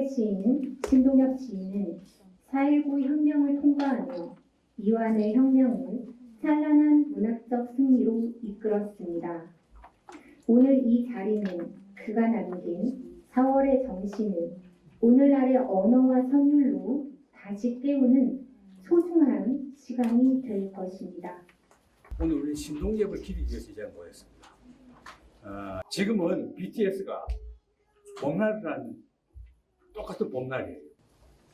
4월의 시인 신동엽 시인은 4.19 혁명을 통과하며 이완의 혁명을 찬란한 문학적 승리로 이끌었습니다. 오늘 이 자리는 그가 남긴 4월의 정신을 오늘날의 언어와 선율로 다시 깨우는 소중한 시간이 될 것입니다. 오늘 우리 신동엽을 기리기 위해서 이 자리에 모였습니다. 지금은 BTS가 봄날이라는 똑같은 봄날이에요.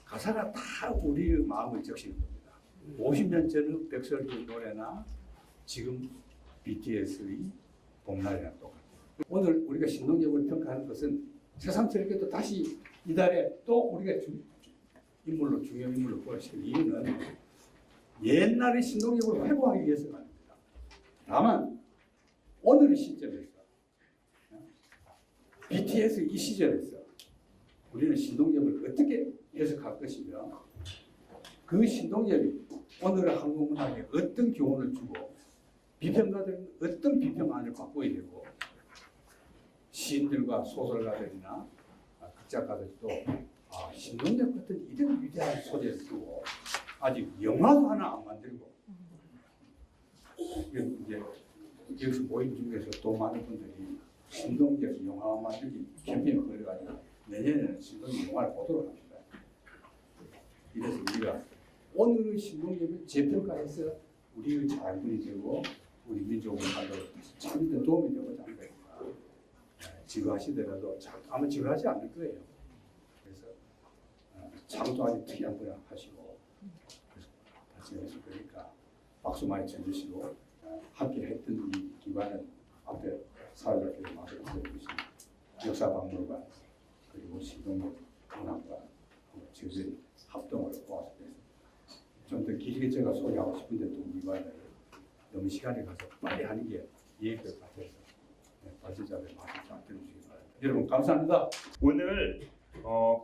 가사가 다 우리의 마음을 적시는 겁니다. 50년 전의 백설기 노래나 지금 BTS의 봄날이랑 똑같아요. 오늘 우리가 신동엽을 평가하는 것은 새삼스럽게도 다시 이달에 또 우리가 인물로 중요한 인물로 보여주실 이유는 옛날의 신동엽을 회복하기 위해서가 아닙니다. 다만 오늘의 시점에서 BTS 이 시절에서 우리는 신동엽을 어떻게 해석할 것이며 그 신동엽이 오늘의 한국 문학에 어떤 교훈을 주고 비평가들은 어떤 비평안을 바꿔야 되고 시인들과 소설가들이나 극작가들도 신동엽 같은 이런 위대한 소재를 두고 아직 영화도 하나 안 만들고 이제 여기서 모임 중에서 또 많은 분들이 신동엽 영화 만들기 캠페인을 벌여가지고 내년에는 신동엽 영화를 보도록 합니다. 이래서 우리가 오늘의 신동엽을 재평가해서 우리의 자본이 되고 우리 민족을 만들고 참된 도움이 되고자 합니다. 지루하시더라도 아마 지루하지 않을 거예요. 그래서 참도 아주 특이한 분야 하시고 같이 해서 그러니까 박수 많이 쳐주시고 함께 했던 이 기관은 앞에 사회자께서 말씀해주신 역사박물관 그리고 신동엽 문학관 저희들이 합동으로 모았습니다. 좀 더 길게 제가 소개하고 싶은데 또 기관을 너무 시간이 가서 빨리 하는 게 이해될 것 같아서 발제자들 말씀 잘 들어주시기 바랍니다. 여러분 감사합니다. 오늘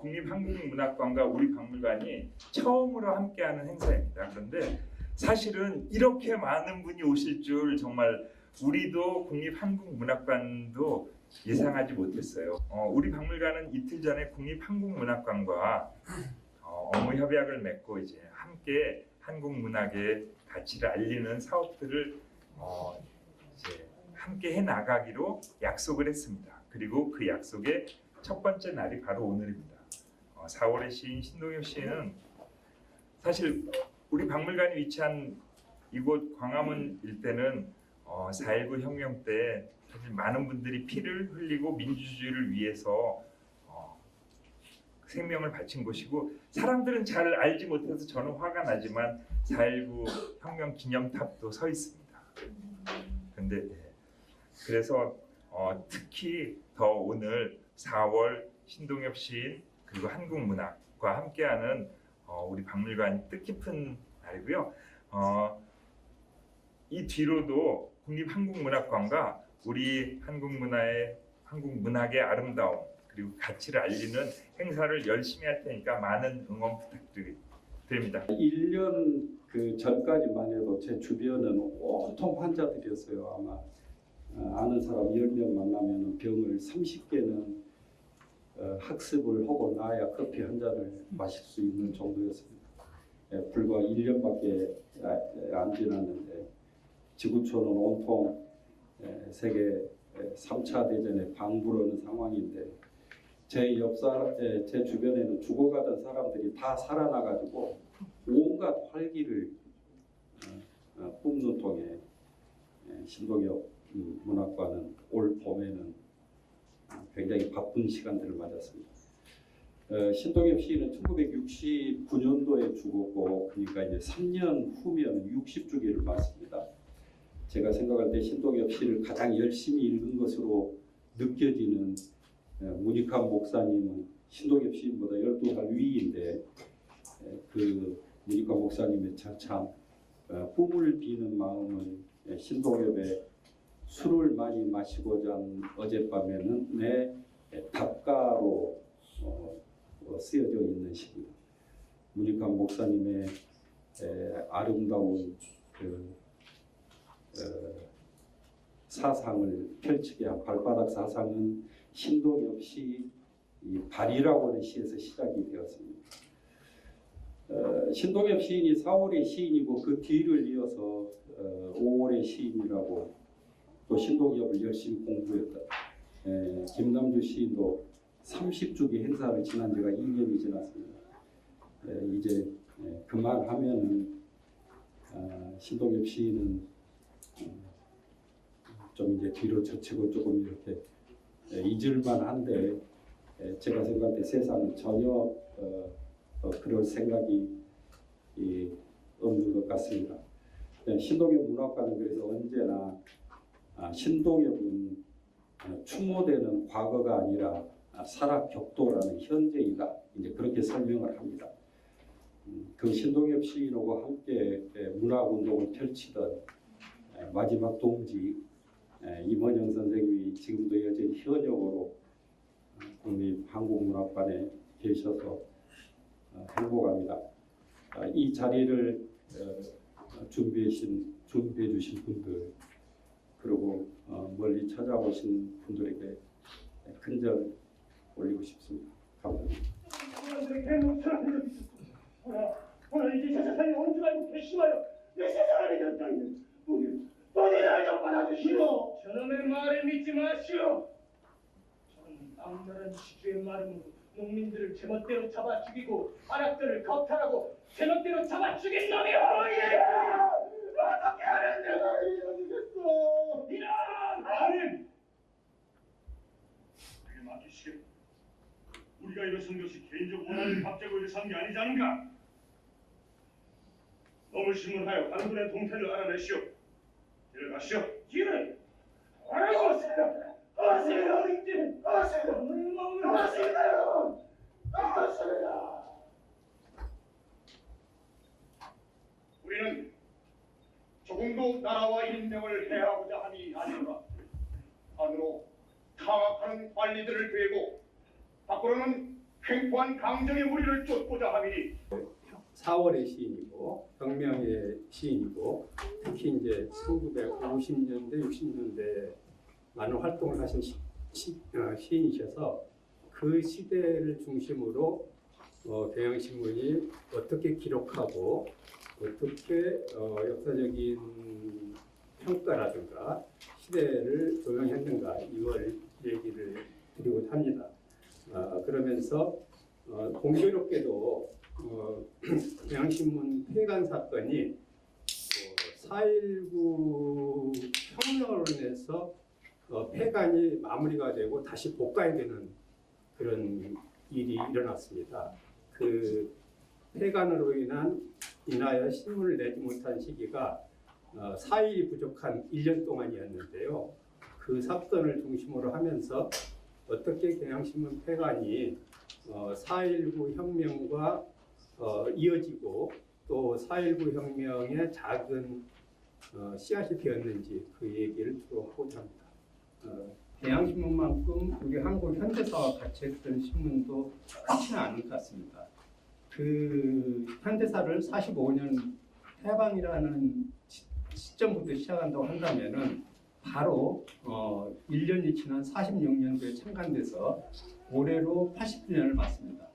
국립한국문학관과 우리 박물관이 처음으로 함께하는 행사입니다. 그런데 사실은 이렇게 많은 분이 오실 줄 정말 우리도 국립한국문학관도 예상하지 못했어요. 우리 박물관은 이틀 전에 국립한국문학관과 업무 협약을 맺고 이제 함께 한국 문학의 가치를 알리는 사업들을 이제 함께 해 나가기로 약속을 했습니다. 그리고 그 약속의 첫 번째 날이 바로 오늘입니다. 4월의 시인 신동엽 시인은 사실 우리 박물관이 위치한 이곳 광화문 일대는 4.19 혁명 때 사실 많은 분들이 피를 흘리고 민주주의를 위해서 생명을 바친 곳이고 사람들은 잘 알지 못해서 저는 화가 나지만 4.19 혁명 기념탑도 서 있습니다. 근데 그래서 특히 더 오늘 4월 신동엽 시인 그리고 한국문학과 함께하는 우리 박물관이 뜻깊은 날이고요. 이 뒤로도 국립한국문학관과 우리 한국문학의 아름다움 그리고 가치를 알리는 행사를 열심히 할 테니까 많은 응원 부탁드립니다. 1년 전까지만 해도 제 주변은 온통 환자들이었어요. 아마 아는 사람 10명 만나면 병을 30개는 학습을 하고 나야 커피 한 잔을 마실 수 있는 정도였습니다. 불과 1년밖에 안 지났는데 지구촌은 온통 세계 3차 대전에 방불하는 상황인데 제 주변에는 죽어가던 사람들이 다 살아나가지고 온갖 활기를 뿜는 통에 신동엽 문학관은 올 봄에는 굉장히 바쁜 시간들을 맞았습니다. 신동엽 시인은 1969년도에 죽었고 그러니까 이제 3년 후면 60주기를 맞습니다. 제가 생각할 때 신동엽 시를 가장 열심히 읽은 것으로 느껴지는 문익환 목사님은 신동엽 시인보다 12살 위인데 그 문익환 목사님의 참 꿈을 비는 마음은 신동엽의 술을 많이 마시고 잔 어젯밤에는 내 답가로 쓰여져 있는 시입니다. 문익환 목사님의 아름다운 사상을 펼치게 한 발바닥 사상은 신동엽 시 이 발이라고 하는 시에서 시작이 되었습니다. 신동엽 시인이 4월의 시인이고 그 뒤를 이어서 5월의 시인이라고 또 신동엽을 열심히 공부했던 김남주 시인도 30주기 행사를 지난 지가 2년이 지났습니다. 이제 그만하면은 신동엽 시인은 좀 이제 뒤로 젖히고 조금 이렇게 잊을만한데 제가 생각할 때 세상은 전혀 그럴 생각이 없는 것 같습니다. 신동엽 문학관은 그래서 언제나 신동엽은 추모되는 과거가 아니라 살아 격도라는 현재이다. 이제 그렇게 설명을 합니다. 그 신동엽 시인하고 함께 문학운동을 펼치던 마지막 동지 임원영 선생님이 지금도 여전히 현역으로 국립한국문학관에 계셔서 행복합니다. 이 자리를 준비해 주신 분들 그리고 멀리 찾아오신 분들에게 큰절 올리고 싶습니다. 감사합니다. 오늘 이제 세상에 온 줄 알고 괘씸하여 내 세상을 잃었다니 부디 나를 좀 받아주시오. 저놈의 말을 믿지 마시오. 저는 악랄한 시주의 말로 농민들을 제멋대로 잡아 죽이고 안악들을 겁탈하고 제멋대로 잡아 죽인 놈이오. 어떻게 하면 내가 이러주겠어. 이런 아님 그게 맡기시게. 우리가 이것은 것이 개인적 원한을 박자고 이래서 한 게 아니지 않은가? 너무 신문하여 다른 분의 동태를 알아내시오. 길을 가시오. 길을 오세요. 오세요. 오세요. 오세요. 우리는 조금도 나라와 인명을 해하고자 함이 아니오라. 안으로 타락하는 관리들을 베고 밖으로는 횡포한 강정의 무리를 쫓고자 함이니 4월의 시인이고 혁명의 시인이고 특히 이제 1950년대 60년대 많은 활동을 하신 시인이셔서 그 시대를 중심으로 경향신문이 어떻게 기록하고 어떻게 역사적인 평가라든가 시대를 조명했는가 이걸 얘기를 드리고자 합니다. 그러면서 공교롭게도 경향신문 폐간 사건이 4.19 혁명으로 인해서 폐간이 마무리가 되고 다시 복가되는 그런 일이 일어났습니다. 그 폐간으로 인하여 신문을 내지 못한 시기가 4일이 부족한 1년 동안이었는데요. 그 사건을 중심으로 하면서 어떻게 경향신문 폐간이 4.19 혁명과 이어지고 또 4.19 혁명의 작은 씨앗이 되었는지 그 얘기를 주로 하고자 합니다. 경향신문만큼 우리 한국 현대사와 같이 했던 신문도 크지는 않은 것 같습니다. 그 현대사를 45년 해방이라는 시점부터 시작한다고 한다면은 바로 1년이 지난 46년도에 창간돼서 올해로 80주년을 맞습니다.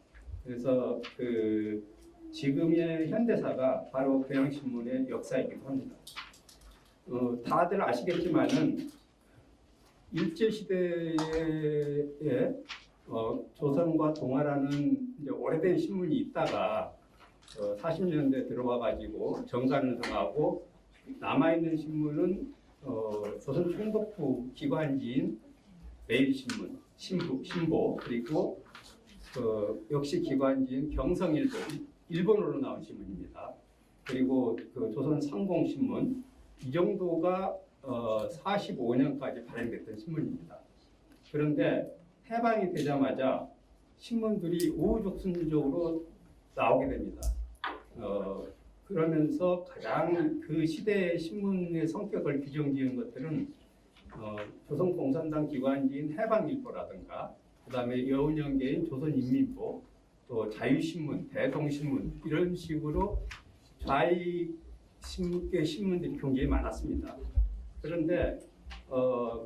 그래서 그 지금의 현대사가 바로 경향신문의 역사이기도 합니다. 다들 아시겠지만은 일제시대에 조선과 동아라는 이제 오래된 신문이 있다가 40년대 들어와 가지고 정관을 정하고 남아있는 신문은 조선 총독부 기관지인 매일신문, 신보 그리고 역시 기관지인 경성일보, 일본어로 나온 신문입니다. 그리고 그 조선 상공신문 이 정도가 45년까지 발행됐던 신문입니다. 그런데 해방이 되자마자 신문들이 우후죽순적으로 나오게 됩니다. 그러면서 가장 그 시대의 신문의 성격을 규정지은 것들은 조선공산당 기관지인 해방일보라든가 그 다음에 여운형계인 조선인민보 또 자유신문, 대동신문 이런 식으로 좌익 신문들이 굉장히 많았습니다. 그런데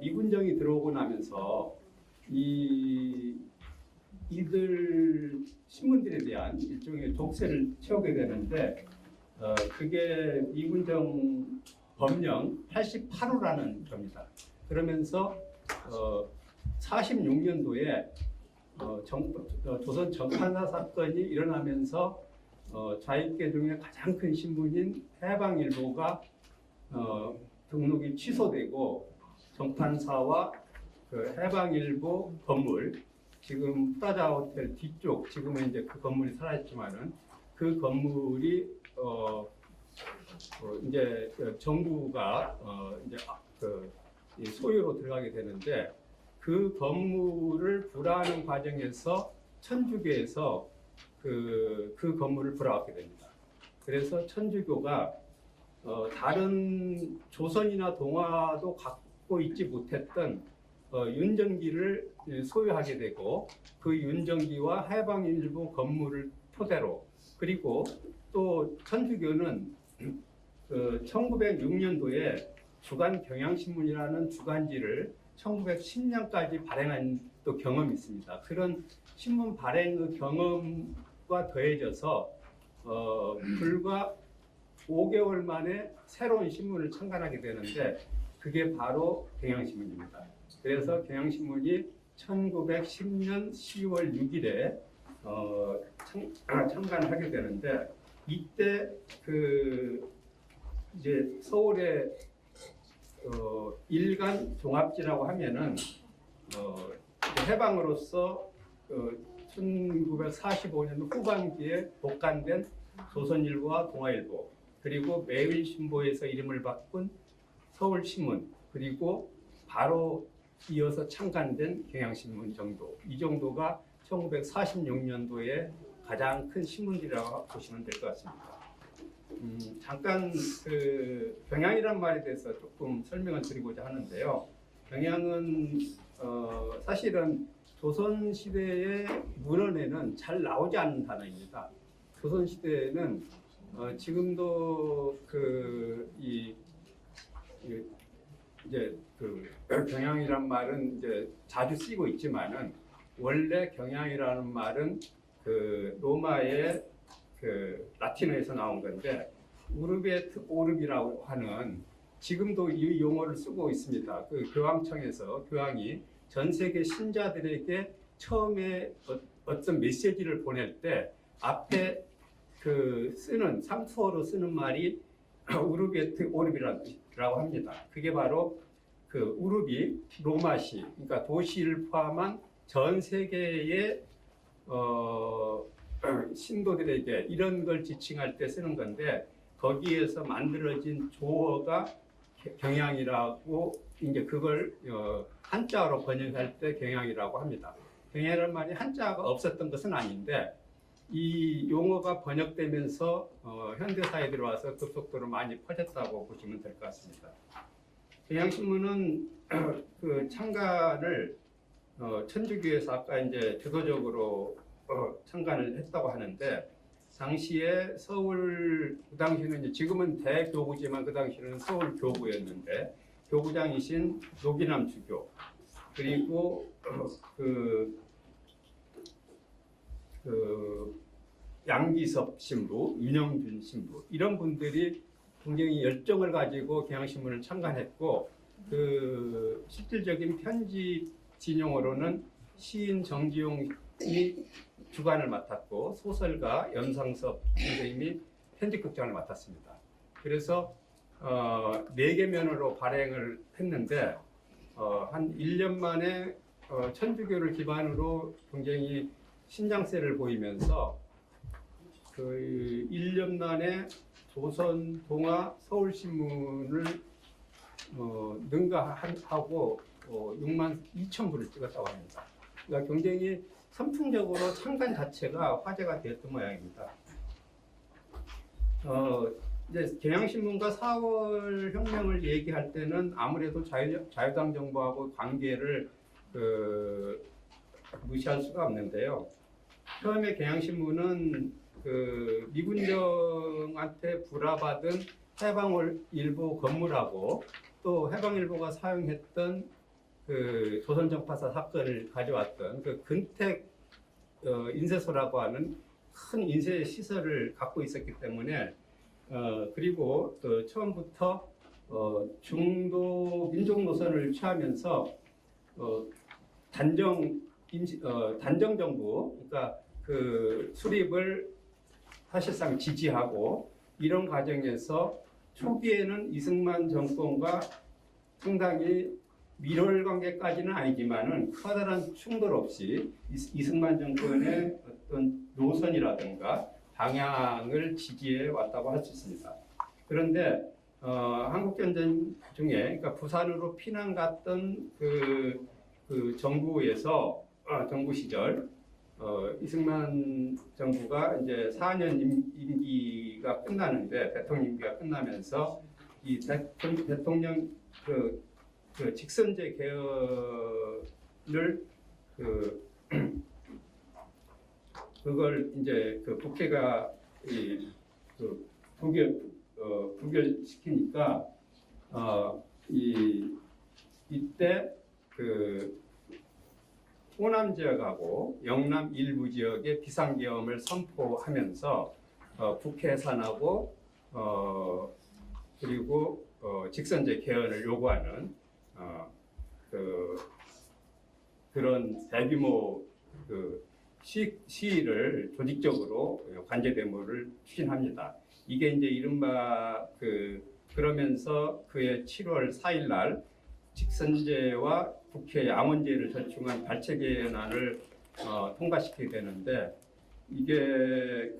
미군정이 들어오고 나면서 이 이들 신문들에 대한 일종의 족쇄를 채우게 되는데 그게 이군정 법령 88호라는 겁니다. 그러면서 46년도에 조선 정판사 사건이 일어나면서 좌익계 중에 가장 큰 신문인 해방일보가 등록이 취소되고 정판사와 그 해방일보 건물, 지금 프라자 호텔 뒤쪽, 지금은 이제 그 건물이 사라졌지만은 그 건물이 이제 정부가 이제 이 소유로 들어가게 되는데, 그 건물을 불화하는 과정에서 천주교에서 그 건물을 불화하게 됩니다. 그래서 천주교가 다른 조선이나 동아도 갖고 있지 못했던 윤정기를 소유하게 되고, 그 윤정기와 해방일보 건물을 토대로, 그리고 또 천주교는 1906년도에 주간 경향신문이라는 주간지를 1910년까지 발행한 또 경험이 있습니다. 그런 신문 발행의 경험과 더해져서 불과 5개월 만에 새로운 신문을 창간하게 되는데, 그게 바로 경향신문입니다. 그래서 경향신문이 1910년 10월 6일에 창간하게 되는데, 이때 이제 서울의 일간 종합지라고 하면은 해방으로서 1945년 후반기에 복간된 조선일보와 동아일보, 그리고 매일신보에서 이름을 바꾼 서울신문, 그리고 바로 이어서 창간된 경향신문 정도, 이 정도가 1946년도에 가장 큰 신문들이라고 보시면 될 것 같습니다. 잠깐 경향이란 말에 대해서 조금 설명을 드리고자 하는데요. 경향은 사실은 조선 시대의 문헌에는 잘 나오지 않는 단어입니다. 조선 시대에는 지금도 이제 경향이란 말은 이제 자주 쓰이고 있지만은, 원래 경향이라는 말은 로마의 라틴어에서 나온 건데, 우르베트 오르비라고 하는, 지금도 이 용어를 쓰고 있습니다. 교황청에서 교황이 전 세계 신자들에게 처음에 어떤 메시지를 보낼 때 앞에 상투어로 쓰는 말이 우르베트 오르비라고 합니다. 그게 바로 우르비, 로마시, 그러니까 도시를 포함한 전 세계의 신도들에게 이런 걸 지칭할 때 쓰는 건데, 거기에서 만들어진 조어가 경향이라고, 이제 그걸 한자어로 번역할 때 경향이라고 합니다. 경향이라는 말이 한자가 없었던 것은 아닌데, 이 용어가 번역되면서 현대사에 들어와서 급속도로 많이 퍼졌다고 보시면 될 것 같습니다. 경향신문은 창간을 천주교에서 아까 이제 주도적으로 창간을 했다고 하는데, 당시에 서울, 그 당시는 이제 지금은 대교구지만 그 당시는 서울 교구였는데, 교구장이신 노기남 주교, 그리고 양기섭 신부, 윤영준 신부, 이런 분들이 굉장히 열정을 가지고 경향신문을 창간했고, 실질적인 편집 진용으로는 시인 정지용이 주관을 맡았고, 소설가 연상섭 선생님이 편집국장을 맡았습니다. 그래서 4개 면으로 발행을 했는데, 한 1년 만에 천주교를 기반으로 굉장히 신장세를 보이면서 1년 만에 조선, 동아, 서울신문을 능가하고 6만 2천 부를 찍었다고 합니다. 그러니까 굉장히 선풍적으로 창간 자체가 화제가 되었던 모양입니다. 이제 경향신문과 4월 혁명을 얘기할 때는 아무래도 자유당 정부하고 관계를 무시할 수가 없는데요. 처음에 경향신문은 미군정한테 불화받은 해방일보 건물하고, 또 해방일보가 사용했던 조선정파사 사건을 가져왔던 근택 인쇄소라고 하는 큰 인쇄 시설을 갖고 있었기 때문에 그리고 그 처음부터 중도 민족 노선을 취하면서 단정 정부, 그러니까 그 수립을 사실상 지지하고 이런 과정에서 초기에는 이승만 정권과 상당히 밀월 관계까지는 아니지만은 커다란 충돌 없이 이승만 정권의 어떤 노선이라든가 방향을 지지해 왔다고 할 수 있습니다. 그런데 한국전쟁 중에, 그러니까 부산으로 피난 갔던 그 정부에서 정부 시절 이승만 정부가 이제 4년 임기가 끝나는데, 대통령 임기가 끝나면서 이 대통령 그 직선제 개헌을 그걸 이제 그 국회가 부결시키니까 이때 그 호남 지역하고 영남 일부 지역의 비상계엄을 선포하면서 국회 해산하고 그리고 직선제 개헌을 요구하는 그런 대규모 시위를 조직적으로 관제 데모를 추진합니다. 이게 이제 이른바 그러면서 그해 7월 4일 날 직선제와 국회 양원제를 절충한 발췌개헌안을 통과시키게 되는데, 이게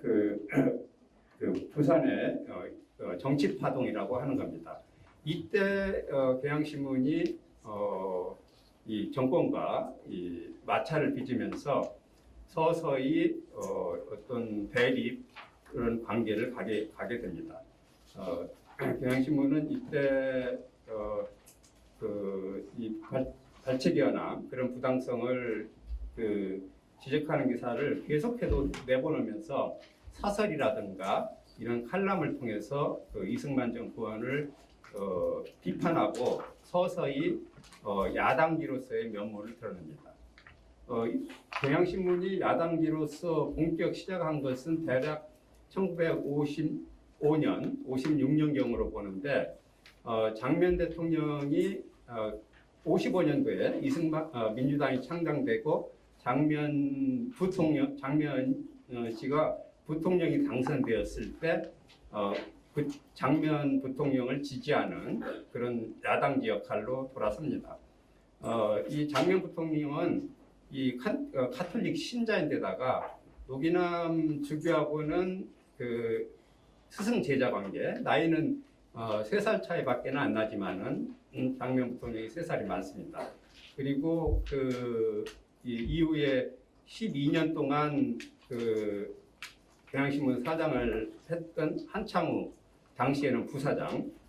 부산의 정치파동이라고 하는 겁니다. 이때 경향신문이 이 정권과 이 마찰을 빚으면서 서서히 어떤 대립 그런 관계를 가게 됩니다. 경향신문은 이때 이 발췌개헌안 그런 부당성을 지적하는 기사를 계속해서 내보내면서 사설이라든가 이런 칼럼을 통해서 이승만 정권을 비판하고 서서히 야당기로서의 면모를 드러냅니다. 경향신문이 야당기로서 본격 시작한 것은 대략 1955년, 56년경으로 보는데, 장면 대통령이 55년도에 민주당이 창당되고 장면 씨가 부통령이 당선되었을 때 그 장면 부통령을 지지하는 그런 야당지 역할로 돌아섭니다. 이 장면 부통령은 이 카톨릭 신자인데다가 노기남 주교하고는 그 스승 제자 관계, 나이는 3살 차이밖에 안 나지만은 장면 부통령이 3살이 많습니다. 그리고 이 이후에 12년 동안 경향신문 사장을 했던 한창우, 당시에는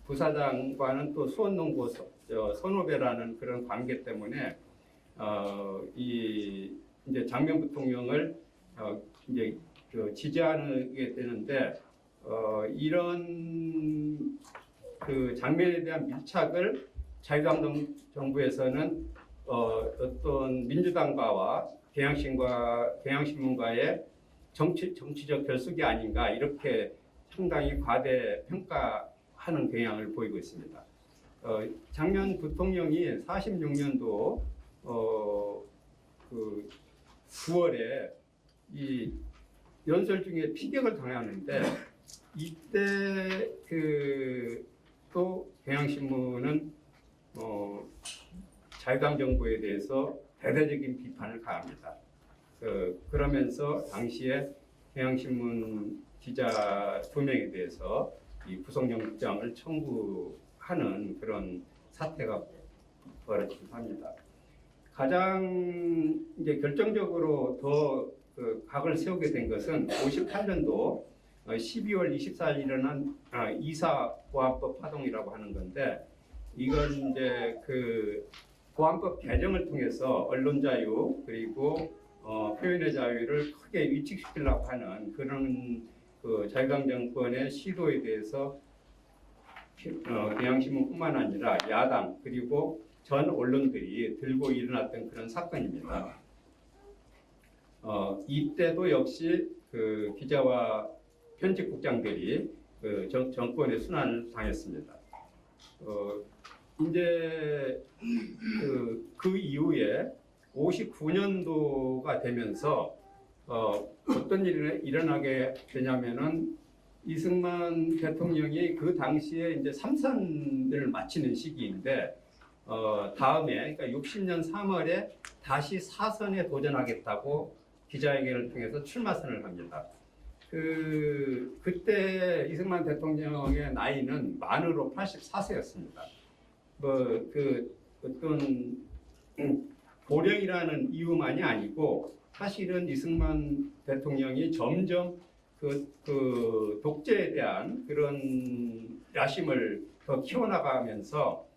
부사장과는 또 수원농고 선후배라는 그런 관계 때문에 이제 장면 부통령을 이제 지지하게 되는데, 이런 장면에 대한 밀착을 자유당 정부에서는 어떤 민주당과와 경향신문과의 정치적 결속이 아닌가, 이렇게 상당히 과대 평가하는 경향을 보이고 있습니다. 장면 부통령이 46년도 9월에 이 연설 중에 피격을 당하는데, 이때 또 경향신문은 자유당 정부에 대해서 대대적인 비판을 가합니다. 그러면서 당시에 경향신문 기자 2명에 대해서 이 구속영장을 청구하는 그런 사태가 벌어지기도 합니다. 가장 이제 결정적으로 더 각을 세우게 된 것은 58년도 12월 24일 일어난 이사보안법 파동이라고 하는 건데, 이건 이제 보안법 개정을 통해서 언론 자유 그리고 표현의 자유를 크게 위축시키려고 하는 그런 자유당 정권의 시도에 대해서 경향신문뿐만 아니라 야당 그리고 전 언론들이 들고 일어났던 그런 사건입니다. 이때도 역시 그 기자와 편집국장들이 그 정권의 순환을 당했습니다. 이제 그 이후에 59년도가 되면서 어떤 일이 일어나게 되냐면은 이승만 대통령이 그 당시에 이제 3선을 마치는 시기인데 다음에 그러니까 60년 3월에 다시 4선에 도전하겠다고 기자회견을 통해서 출마선을 합니다. 그때 이승만 대통령의 나이는 만으로 84세였습니다. 어떤 고령이라는 이유만이 아니고 사실은 이승만 대통령이 점점 그 독재에 대한 그런 야심을 더 키워나가면서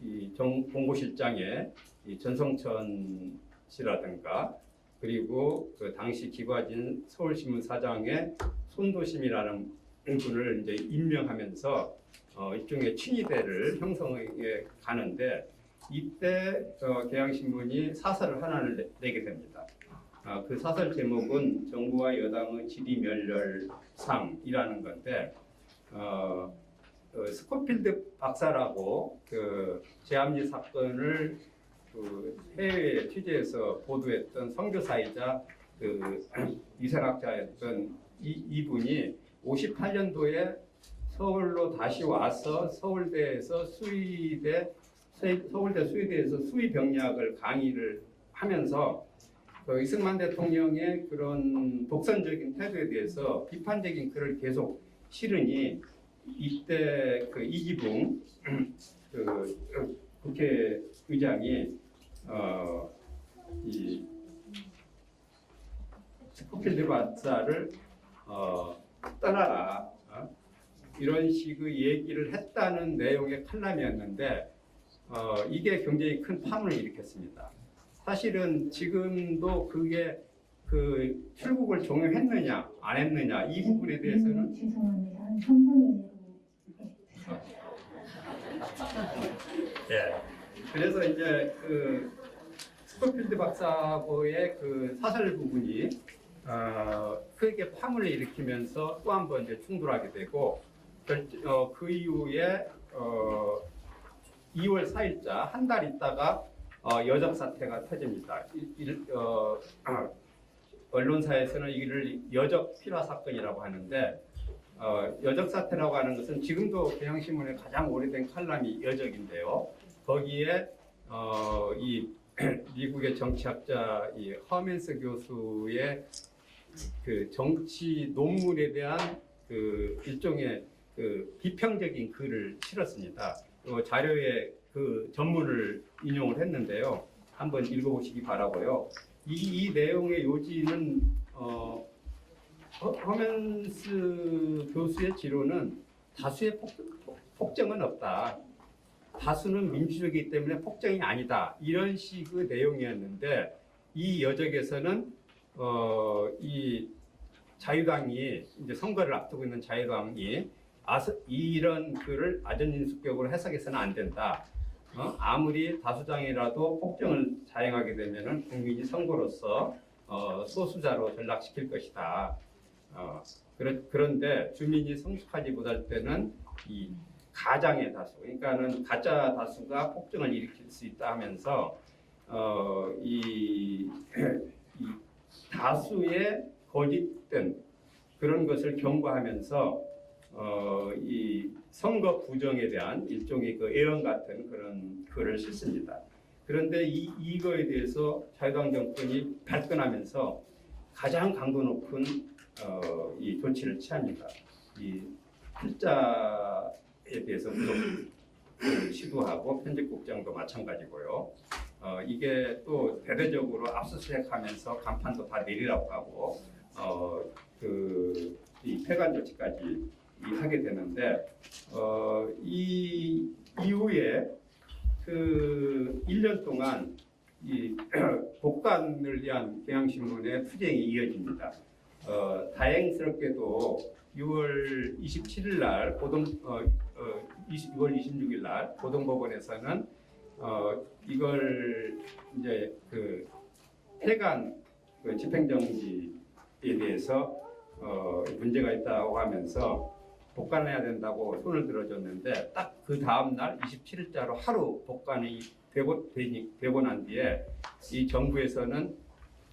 이 공보실장의 이 전성천 씨라든가 그리고 그 당시 기과진 서울신문 사장의 손도심이라는 분을 이제 임명하면서 일종의 친위대를 형성해 가는데 이때 경향신문이 사설을 하나를 내게 됩니다. 그 사설 제목은 정부와 여당의 지리멸렬상이라는 건데 스코필드 박사라고 그 제암리 사건을 그 해외 취재해서 보도했던 선교사이자 그 위생학자였던 이분이 58년도에 서울로 다시 와서 서울대에서 수의대에서 수의 병리학을 강의를 하면서 이승만 대통령의 그런 독선적인 태도에 대해서 비판적인 글을 계속 실으니 이때 그 이기붕 그 국회의장이 이 스코필드 박사를 떠나라 이런 식의 얘기를 했다는 내용의 칼럼이었는데 이게 굉장히 큰 파문을 일으켰습니다. 사실은 지금도 그게 그 출국을 종용했느냐 안 했느냐 이 부분에 대해서는 죄송합니다. 한 3분 예. 그래서 이제 그 스코필드 박사의 그 사설 부분이 크게 파문을 일으키면서 또 한 번 이제 충돌하게 되고 그 이후에 2월 4일자 한 달 있다가 여적 사태가 터집니다. 언론사에서는 이를 여적 필화 사건이라고 하는데 여적 사태라고 하는 것은 지금도 경향신문의 가장 오래된 칼럼이 여적인데요. 거기에 이 미국의 정치학자 이 허맨스 교수의 그 정치 논문에 대한 그 일종의 그 비평적인 글을 실었습니다. 자료에 그 전문을 인용을 했는데요. 한번 읽어보시기 바라고요. 이 내용의 요지는 허맨스 교수의 지론은 다수의 폭정은 없다. 다수는 민주주의이기 때문에 폭정이 아니다. 이런 식의 내용이었는데 이 여적에서는 이 자유당이 이제 선거를 앞두고 있는 자유당이 이런 글을 아전인수격으로 해석해서는 안 된다. 아무리 다수당이라도 폭정을 자행하게 되면은 국민이 선거로서 소수자로 전락시킬 것이다. 그런데 주민이 성숙하지 못할 때는 이 가장의 다수, 그러니까는 가짜 다수가 폭정을 일으킬 수 있다 하면서 이 다수의 거짓된 그런 것을 경고하면서 이 선거 부정에 대한 일종의 그 애언 같은 그런 글을 썼습니다. 그런데 이거에 대해서 자유당 정권이 발끈하면서 가장 강도 높은 이 조치를 취합니다. 이 필자에 대해서 구속을 시도하고 편집국장도 마찬가지고요. 이게 또 대대적으로 압수수색하면서 간판도 다 내리라고 하고 이 폐간 조치까지 하게 되는데 이 이후에 그 1년 동안 이 복관을 위한 경향신문의 투쟁이 이어집니다. 다행스럽게도 6월 27일 날 6월 26일 날 고등법원에서는 이걸 이제 그 폐간 그 집행정지에 대해서 문제가 있다고 하면서 복관해야 된다고 손을 들어줬는데 딱 그 다음 날 27일자로 하루 복관이 되고 난 뒤에 이 정부에서는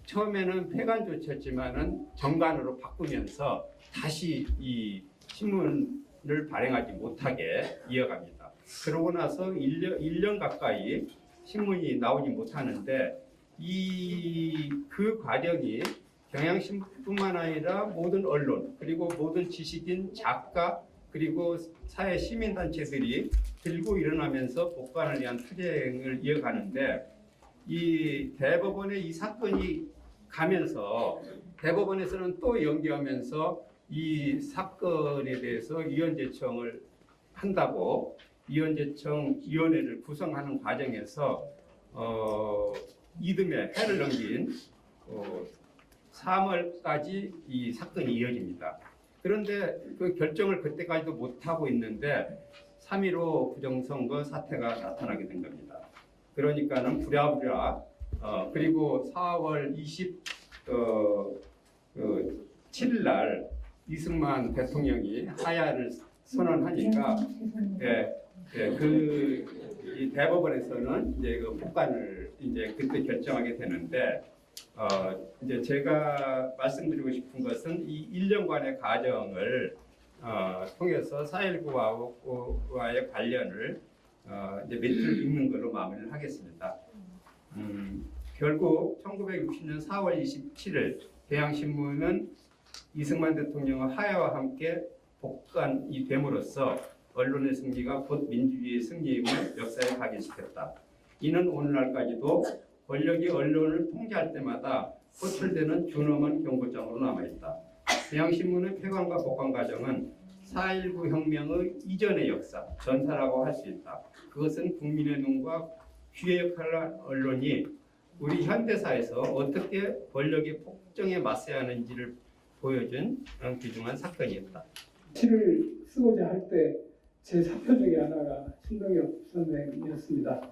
처음에는 폐관 조치였지만은 정관으로 바꾸면서 다시 이 신문을 발행하지 못하게 이어갑니다. 그러고 나서 1년 가까이 신문이 나오지 못하는데 그 과정이 경향신문뿐만 아니라 모든 언론 그리고 모든 지식인, 작가 그리고 사회 시민단체들이 들고 일어나면서 복관을 위한 투쟁을 이어가는데 이 대법원에 이 사건이 가면서 대법원에서는 또 연기하면서 이 사건에 대해서 위헌재청을 한다고 위헌재청 위원회를 구성하는 과정에서 이듬해 해를 넘긴 3월까지 이 사건이 이어집니다. 그런데 그 결정을 그때까지도 못하고 있는데 3.15 부정선거 사태가 나타나게 된 겁니다. 그러니까는 부랴부랴 그리고 4월 27일 날 이승만 대통령이 하야를 선언하니까 이 대법원에서는 이제 그 복관을 이제 그때 결정하게 되는데 이제 제가 말씀드리고 싶은 것은 이 1년간의 과정을 통해서 4.19와의 관련을 이제 몇 줄 읽는 걸로 마무리를 하겠습니다. 결국 1960년 4월 27일 경향신문은 이승만 대통령의 하야와 함께 복관이 됨으로써 언론의 승리가 곧 민주주의의 승리임을 역사에 각인시켰다. 이는 오늘날까지도 권력이 언론을 통제할 때마다 호출되는 준엄한 경고장으로 남아있다. 경향신문의 폐관과 복관 과정은 4.19 혁명의 이전의 역사, 전사라고 할 수 있다. 그것은 국민의 눈과 귀의 역할을 한 언론이 우리 현대사에서 어떻게 권력의 폭정에 맞서야 하는지를 보여준 그런 귀중한 사건이었다. 시를 쓰고자 할 때 제 사표 중에 하나가 신동엽 선생이었습니다.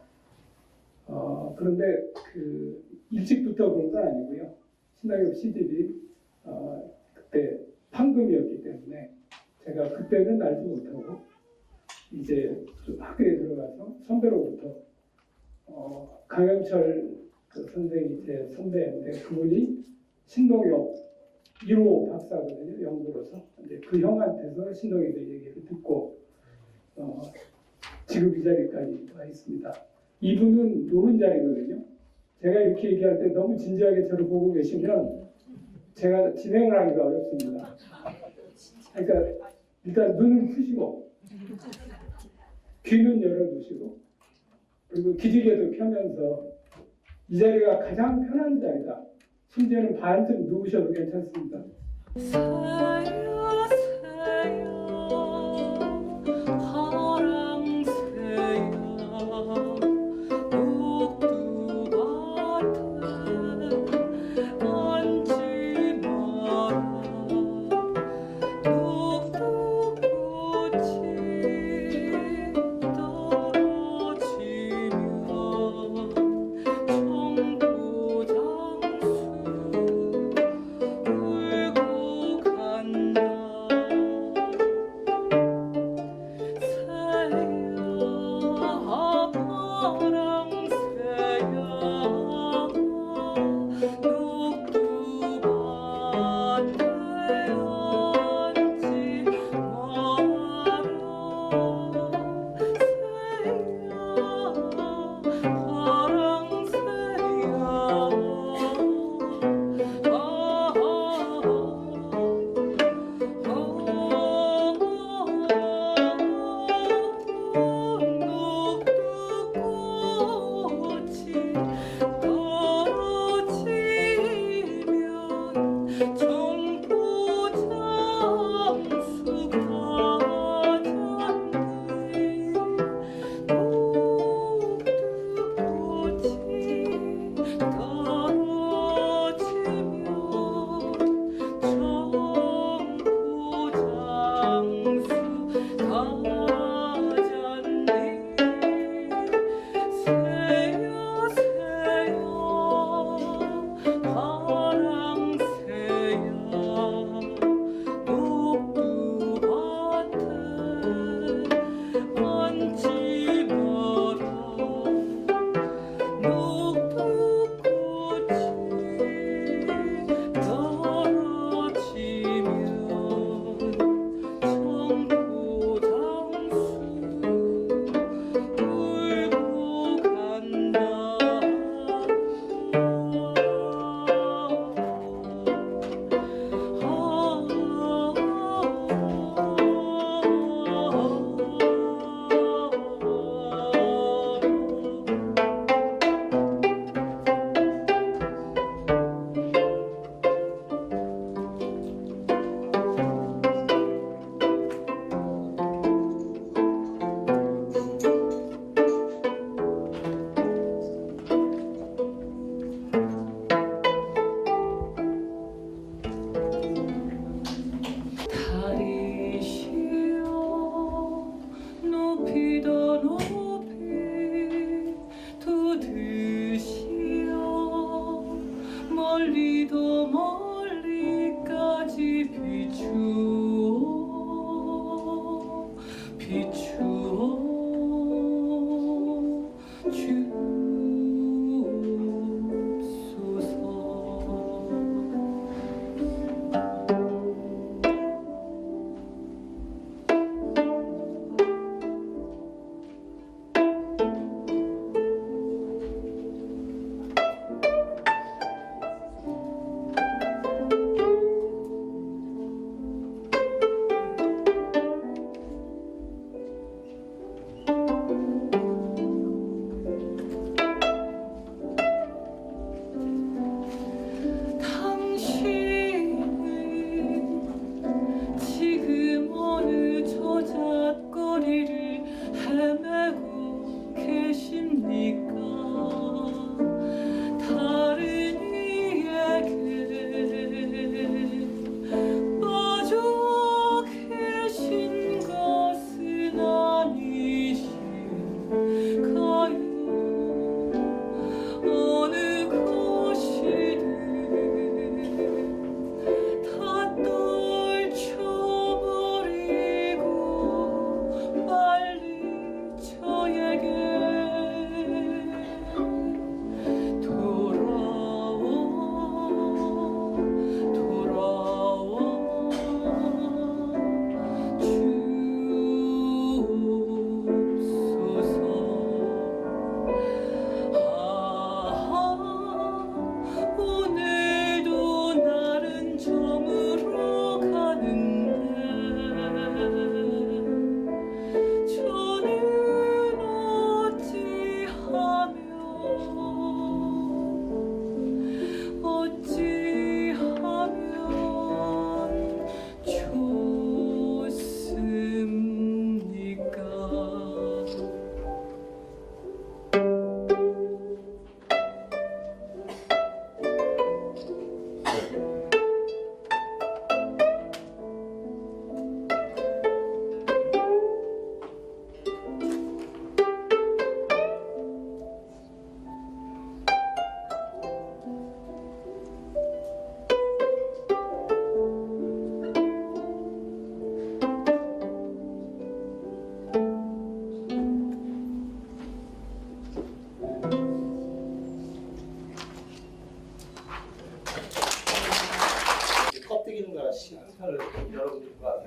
그런데 그 일찍부터 그런 건 아니고요. 신동엽 시집이 그때 판금이었기 때문에 제가 그때는 알지 못하고 이제 좀 학교에 들어가서 선배로부터 강영철 그 선생이 제 선배인데 그분이 신동엽 1호 박사거든요. 영구로서. 근데 그 형한테서 신동엽의 얘기를 듣고 지금 이 자리까지 와 있습니다. 이분은 노는 자리거든요. 제가 이렇게 얘기할 때 너무 진지하게 저를 보고 계시면 제가 진행을 하기가 어렵습니다. 그러니까 일단 눈을 푸시고 귀는 열어두시고 그리고 기지개도 켜면서 이 자리가 가장 편한 자리다. 심지어는 반쯤 누우셔도 괜찮습니다. 울고 간다.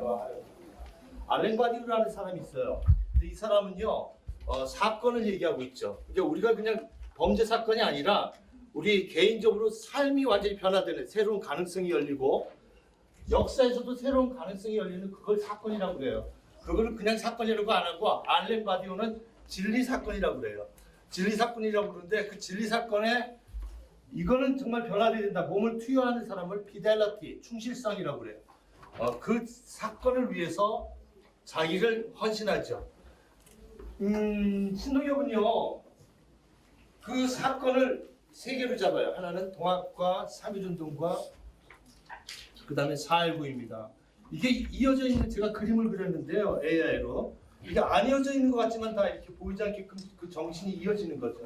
좋아하였습니다. 알렌 바디우라는 사람이 있어요. 근데 이 사람은요 사건을 얘기하고 있죠. 그러니까 우리가 그냥 범죄 사건이 아니라 우리 개인적으로 삶이 완전히 변화되는 새로운 가능성이 열리고 역사에서도 새로운 가능성이 열리는 그걸 사건이라고 그래요. 그거를 그냥 사건이라고 안 하고 알렌 바디우는 진리 사건이라고 그래요. 진리 사건이라고 그러는데 그 진리 사건에 이거는 정말 변화되어야 된다. 몸을 투여하는 사람을 피델러티, 충실성이라고 그래요. 그 사건을 위해서 자기를 헌신하죠. 신동엽은요 그 사건을 세 개로 잡아요. 하나는 동학과 3.1운동과 그 다음에 4.19입니다. 이게 이어져 있는 제가 그림을 그렸는데요. AI로. 이게 안 이어져 있는 것 같지만 다 이렇게 보이지 않게끔 그 정신이 이어지는 거죠.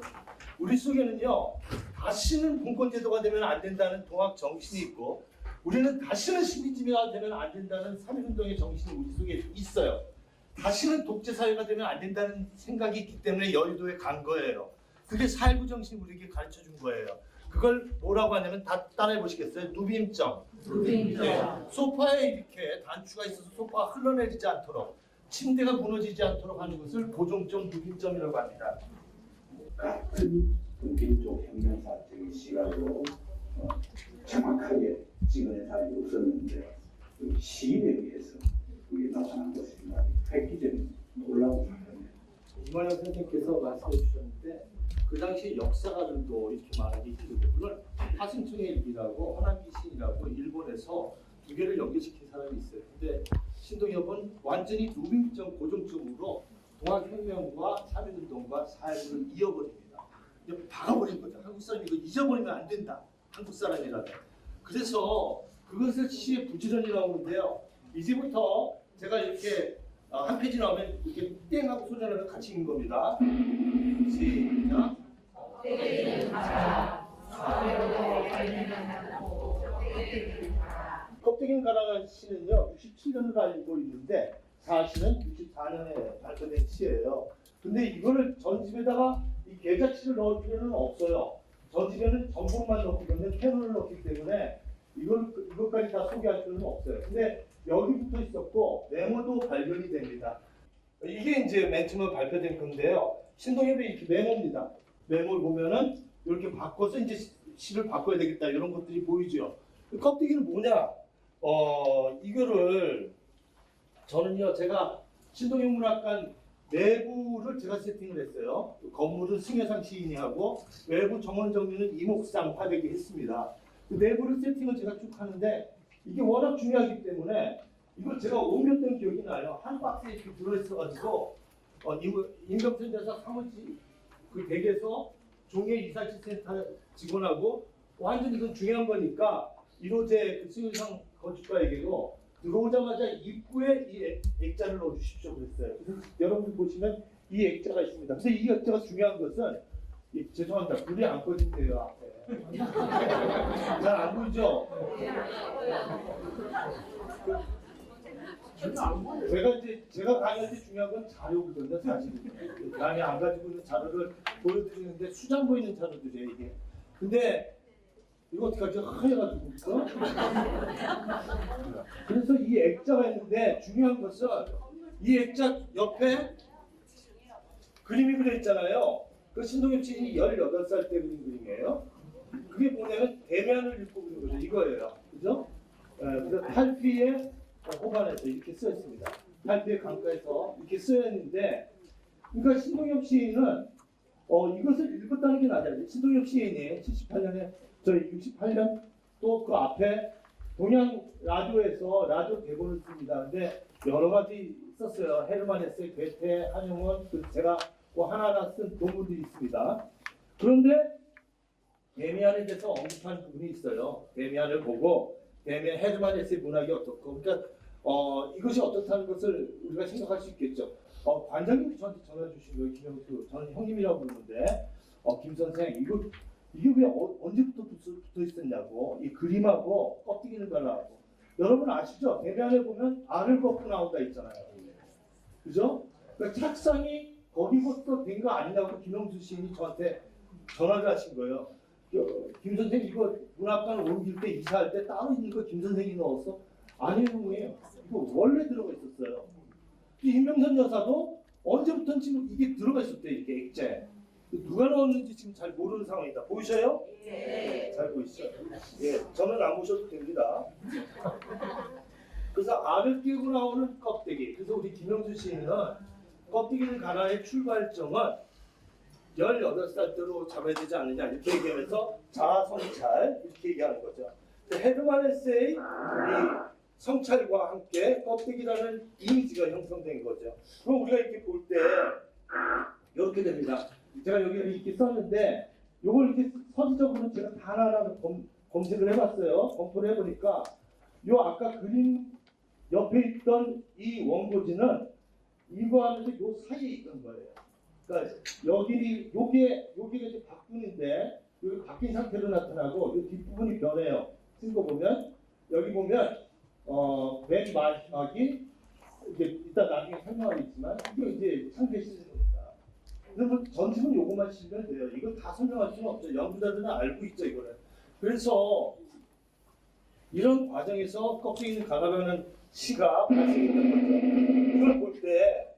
우리 속에는요 다시는 공권제도가 되면 안 된다는 동학 정신이 있고 우리는 다시는 식민지가 되면 안 된다는 3.1운동의 정신이 우리 속에 있어요. 다시는 독재사회가 되면 안 된다는 생각이 있기 때문에 여의도에 간 거예요. 그게 4.19 정신이 우리에게 가르쳐 준 거예요. 그걸 뭐라고 하냐면 다 따라해 보시겠어요? 누빔점. 네. 소파에 이렇게 단추가 있어서 소파가 흘러내리지 않도록 침대가 무너지지 않도록 하는 것을 보종점 누빔점이라고 합니다. 같은 민족 혁명사적인 시각으로 정확하게 찍어낸 사람이 없었는데 그 시인에 의해서 그게 나타난 것입니다. 획기적인 놀라운 사건이에요. 이만영 선생님께서 말씀해 주셨는데 그 당시 역사가들도 이렇게 말하기 힘들고 물론 하승청의 일기라고 허남기 시인이라고 일본에서 두 개를 연결시킨 사람이 있어요. 근데 신동엽은 완전히 누빔점 고정점으로 동학혁명과 3.1운동과 4.19를 이어버립니다. 박아버린 거죠. 한국 사람이 이거 잊어버리면 안 된다. 한국 사람이라면. 그래서 그것을 시의 부지런이라고 하는데요. 이제부터 제가 이렇게 한 페이지 나오면 이렇게 땡하고 소전하면 같이 읽는 겁니다. 시작. 껍데기는 가라는 시는요 67년을 알고 있는데 사실은 64년에 발표된 시예요. 근데 이거를 전집에다가 이 계좌치를 넣을 필요는 없어요. 전집에는 전복만 넣기 때문에 캐논을 넣기 때문에 이것까지 다 소개할 필요는 없어요. 근데 여기 붙어 있었고 메모도 발견이 됩니다. 이게 이제 맨 처음에 발표된 건데요. 신동엽의 이렇게 메모입니다. 메모를 보면은 이렇게 바꿔서 이제 시를 바꿔야 되겠다 이런 것들이 보이죠. 그 껍데기는 뭐냐? 이거를 저는요 제가 신동엽 문학관 내부를 제가 세팅을 했어요. 건물은 승여상 시인이 하고 외부 정원 정리는 이목상 화백이 했습니다. 그 내부를 세팅을 제가 쭉 하는데 이게 워낙 중요하기 때문에 이걸 제가 옮겼던 기억이 나요. 한 박스에 이렇게 들어있어가지고 임금센터에서 사무실 그 댁에서 종해 이사시센터 직원하고 완전 이건 중요한 거니까 1호제 그 승여상 건축가에게도 들어오자마자 입구에 이 액자를 넣어주십시오 그랬어요. 그래서 여러분들 보시면 이 액자가 있습니다. 근데 이 액자가 중요한 것은 죄송합니다. 불이 안 꺼진대요 앞에. 잘 안 보이죠? 제가 강의할 때 중요한 건 자료거든요 사실은. 남이 안 가지고 있는 자료를 보여드리는데 수장 보이는 자료들이에요 이게. 근데 이거 어떡하지? 하얘가지고 있어? 그래서 이 액자가 있는데 중요한 것은 이 액자 옆에 그림이 그려 있잖아요. 그 신동엽 시인이 18살 때 그린 그림이에요. 그게 뭐냐면 대면을 읽고 그린 거죠. 이거예요. 그죠? 그래서 탈피의 호반에서 이렇게 써 있습니다. 탈피의 강가에서 이렇게 쓰여 있는데 그러니까 신동엽 시인은 이것을 읽었다는 게 맞아요. 신동엽 시인이 78년에 저희 68년 또 그 앞에 동양 라디오에서 라디오 대본을 씁니다. 근데 여러 가지 썼어요. 헤르만 헤세, 괴테, 한용운, 제가 뭐 하나하나 쓴 논문들이 있습니다. 그런데 데미안에 대해서 언급한 부분이 있어요. 데미안을 보고 데미안 헤르만 헤세 문학이 어떻고 그러니까 이것이 어떻다는 것을 우리가 생각할 수 있겠죠. 관장님이 저한테 전화 주신 거예요. 김영수. 저는 형님이라고 부르는데 김 선생 이게 왜 언제부터 붙어 있었냐고. 이 그림하고 껍데기를 달라고. 여러분 아시죠? 데미안에 보면 알을 벗고 나온다 있잖아요. 그죠? 그러니까 착상이 거기부터 된 거 아니냐고 김영수 시인이 저한테 전화를 하신 거예요. 김 선생 이거 문학관 옮길 때 이사할 때 따로 있는 거 김 선생이 넣었어? 아니에요. 이거 원래 들어가 있었어요. 이 임명선 여사도 언제부터 지금 이게 들어가 있었대, 이게 액체. 누가 넣었는지 지금 잘 모르는 상황이다. 보이셔요? 네. 잘 보이시죠? 예, 저는 안 보셔도 됩니다. 그래서 알을 깨고 나오는 껍데기. 그래서 우리 김영준 씨는 껍데기는 가나의 출발점은 18살 때로 잡아야 되지 않느냐 이렇게 얘기하면서 자아성찰 이렇게 얘기하는 거죠. 헤르만 헤세의 이 성찰과 함께 껍데기라는 이미지가 형성된 거죠. 그럼 우리가 이렇게 볼 때 이렇게 됩니다. 제가 여기 이렇게 썼는데 이걸 이렇게 서지적으로 제가 다 하나하나 검색을 해봤어요. 검토를 해보니까 요 아까 그림 옆에 있던 이 원고지는 이거 하면서 요 사이에 있던 거예요. 그러니까 여기 요게 이제 박분인데 여기 바뀐 상태로 나타나고 이 뒷부분이 변해요. 쓴 거 보면 여기 보면 맨 마지막이 이제 이따 나중에 설명하겠지만 이게 이제 상태 시즌 겁니다. 그러면 전집은 요것만 쓰면 돼요. 이걸 다 설명할 수는 없죠. 연구자들은 알고 있죠, 이거는. 그래서 이런 과정에서 껍데기는 가나라는 시가 발생했던 거죠. 이걸 볼 때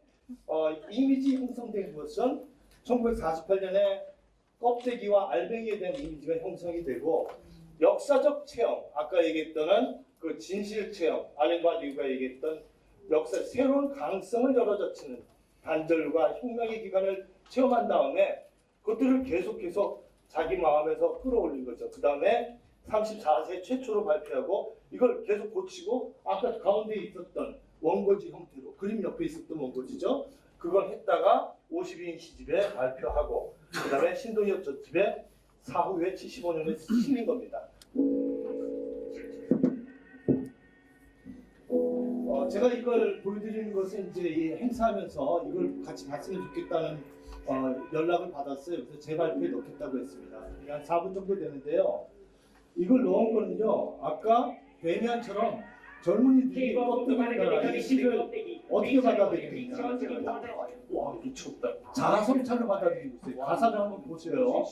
이미지 형성된 것은 1948년에 껍데기와 알맹이에 대한 이미지가 형성이 되고 역사적 체험, 아까 얘기했던 그 진실 체험, 알렌 바디우가 얘기했던 역사 새로운 가능성을 열어젖히는 단절과 혁명의 기간을 체험한 다음에 그것들을 계속해서 자기 마음에서 끌어올린 거죠. 그 다음에 34세 최초로 발표하고 이걸 계속 고치고 아까 가운데 있었던 원고지 형태로 그림 옆에 있었던 원고지죠. 그걸 했다가 52인 시집에 발표하고 그 다음에 신동엽 저집에 사후에 75년에 실린 겁니다. 제가 이걸 보여드리는 것은 이제 이 행사하면서 이걸 같이 봤으면 좋겠다는 연락을 받았어요. 그래서 제 발표에 넣겠다고 했습니다. 한 4분 정도 되는데요. 이걸 넣은 거는요. 아까 데미안처럼 젊은이들이 껍데기나 이 시를 어떻게 받아들이느냐. 와 미쳤다. 자아성찰로 받아들이고 있어요. 가사를 한번 보세요.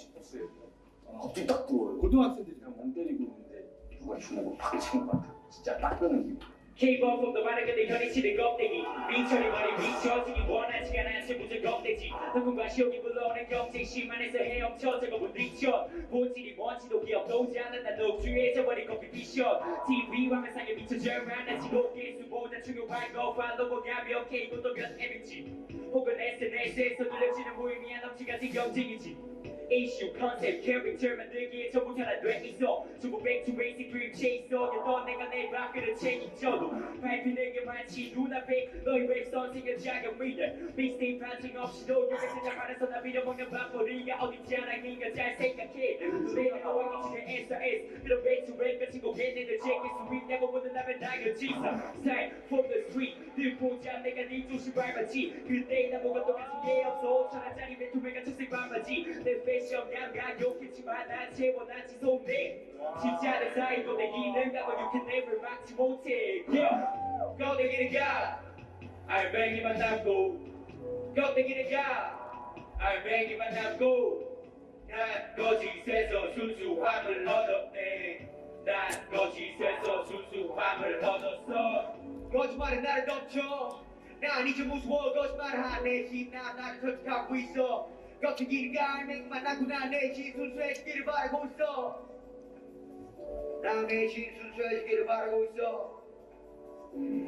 갑자기 딱 들어와요. 고등학생들이 그냥 멍 때리고 있는데 누가 주먹으로 팍 치는 것 같아. 진짜 딱 끄는 기분. K-pop from the 바닥에 현이치는 껍데기 미천이 머리 미쳐지기 원하지 않아 무슨 껍데기 누군가 시험이 불러오는 경쟁심안에서 헤엄쳐 저거 부딪혀 본질이 뭔지도 기억도 오지 않았다 녹주해져버린 커피 피셔 TV 화면상에 미쳐져 만나지고 개수보다 중요한 거 팔로워 가볍게 이것도 몇 앱인지 혹은 SNS에서 들려지는 무의미한 넘치같은 경쟁이지 이슈 컨셉 캐릭터 만들기에 전부 다 돼 있어 전부 back to basic dream chase 였던 내가 내 밖을 책임져도 발표는 게 많지 눈앞에 너희 랩 선생의 자격 믿어 믹스테이프 한층 없이도 여기 생각하면서 나 빌어먹는 밥벌이가 어딨지 않아 네가 잘 생각해 내가 너와 미치는 SOS 그런 back to rap 같은 곡에 내들 제낄 수 있냐고 묻는다면 나겠지 Style from the street 늘 보자 내가 네 조심 밟았지 그때 나 뭐가 똑같은 게 없어 5,000원짜리 맨투맨 초색 반바지 내 패션 감각 욕했지만 난 채워놨지 손에 진짜 내 사이 껍데기는 가고 you can never 막지 못해 껍데기는 가 알맹이만 남고 껍데기는 가 알맹이만 남고 난 거짓에서 순수함을 얻었네 난 거짓에서 순수함을 얻었어 거짓말은 나를 덮쳐 난 이제 무서워 거짓말하네 난 나를 설득하고 있어 껍데기는 갈맹이만 남고 난 내신 순수해지기를 바라고 있어 난 내신 순수해지기를 바라고 있어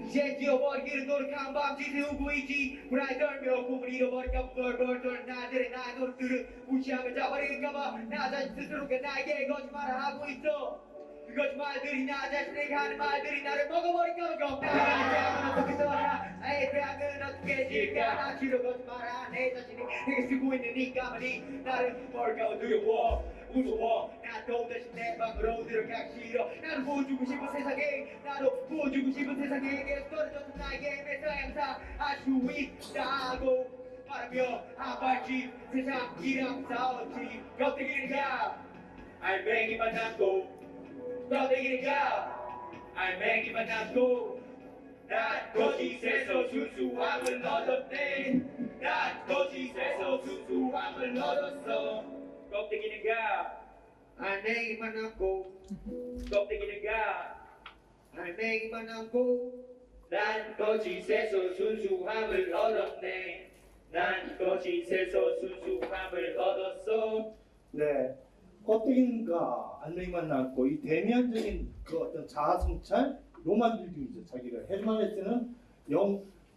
이제 지워버리기를 노력한 밤짓 세우고 있지 불안에 떨며 꿈을 잃어버릴까 벌벌 나들의 나의 노력들을 무시하며 자버릴까봐 나 자신 스스로가 나에게 거짓말을 하고 있어 그 거짓말들이 나 자신에게 하는 말들이 나를 먹어버릴까봐 겁나 대학은 어떻게 떠나 나의 대학은 어떻게 질까 나 싫어 거짓말한 내 자신이 내게 쓰고 있는 이 가만히 나를 뭘까 두려워 무서워 나 또다시 내 방으로 들어가기 싫어 나를 보여주고 싶은 세상에 나도 보여주고 싶은 세상에게 떨어졌던 나에게 매사 항상 알 수 있다고 바라며 한 발씩 세상이랑 싸웠지 껍데기를 가 알맹이만 남고 껍데기를 가 알맹이만 남고 난 거짓에서 순수함을 얻었네 난 거짓에서 순수함을 얻었어 껍데기는 가 알맹이만 남고 껍데기는 가 알맹이만 남고 난 거짓에서 순수함을 얻었네. 난 거짓에서 순수함을 얻었어. 네, 껍데기인가 알맹이만 남고 이 대면적인 그 어떤 자아 성찰, 로만 빌딩이죠. 자기가 헤르만 헤세는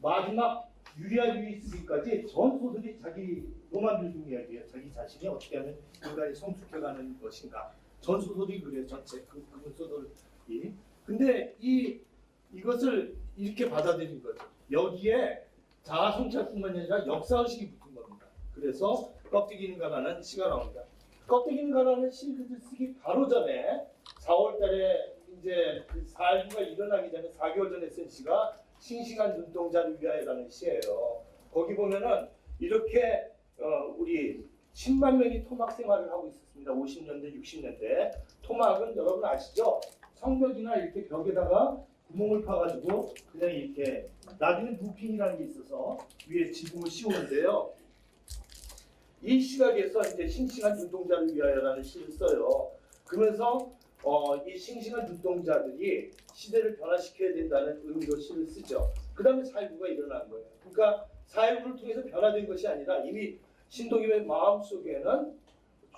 마지막 유리아 유이스기까지 전 소설이 자기 로만 빌딩 이야기예요. 자기 자신이 어떻게 하면 인간이 성숙해가는 것인가. 전 소설이 그래요. 전체 그분 소설이. 근데 이것을 이렇게 받아들인 거죠. 여기에 자아 성찰뿐만 아니라 역사의식이 붙은 겁니다. 그래서 껍데기인가라는 시가 나옵니다. 껍데기인가라는 시를 쓰기 바로 전에 4월달에 이제 그 4.19가 일어나기 전에 4개월 전에 쓴 시가 싱싱한 눈동자를 위하여라는 시예요. 거기 보면은 이렇게 우리 10만 명이 토막 생활을 하고 있었습니다. 50년대, 60년대. 토막은 여러분 아시죠? 성벽이나 이렇게 벽에다가 구멍을 파가지고 그냥 이렇게 나중에 루핑이라는 게 있어서 위에 지붕을 씌우는데요. 이 시각에서 이제 싱싱한 눈동자를 위하여라는 시를 써요. 그러면서 이 싱싱한 눈동자들이 시대를 변화시켜야 된다는 의미로 시를 쓰죠. 그 다음에 4.19가 일어난 거예요. 그러니까 4.19를 통해서 변화된 것이 아니라 이미 신동엽의 마음속에는